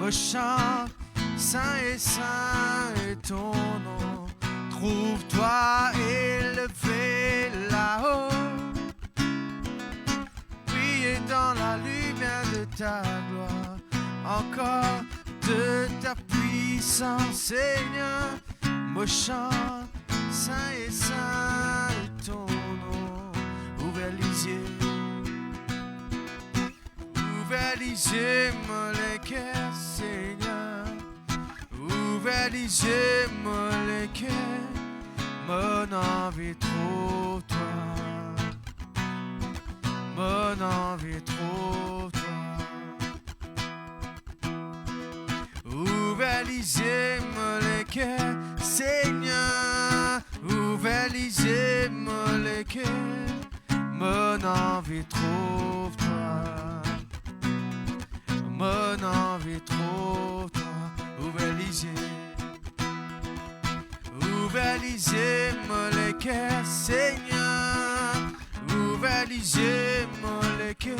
Me chante, saint est ton nom. Trouve-toi élevé là-haut, briller dans la lumière de ta gloire, encore de ta puissance, Seigneur, me chante, saint est ton nom. Ouvert les yeux, ouvert les yeux, mon cœur, Seigneur. Ouvert les yeux, mon cœur, mon envie trouve-toi. Mon envie trouve-toi. Ouvert les yeux, mon cœur, Seigneur. Ouvert les yeux, mon cœur, mon envie trouve-toi. Mon envie trouve-toi. Ouvert les yeux. Ouvert les yeux, mon cœur, Seigneur. Ouvert les yeux, mon cœur,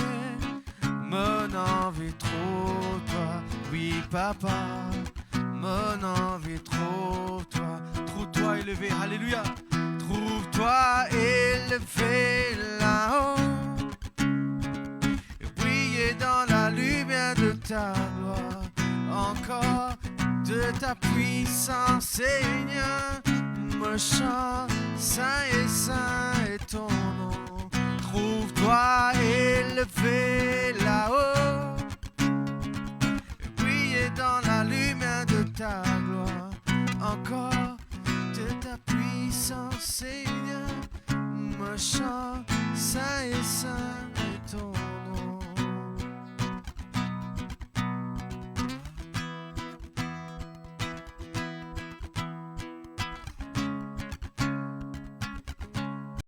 mon envie trouve-toi. Oui, papa, mon envie trouve-toi. Trouve-toi élevé, alléluia. Trouve-toi élevé là-haut, briller dans la lumière de ta gloire, encore de ta puissance, Seigneur. Me chante, saint est ton nom. Trouve-toi élevé là-haut, ta gloire, encore de ta puissance, Seigneur, me chante.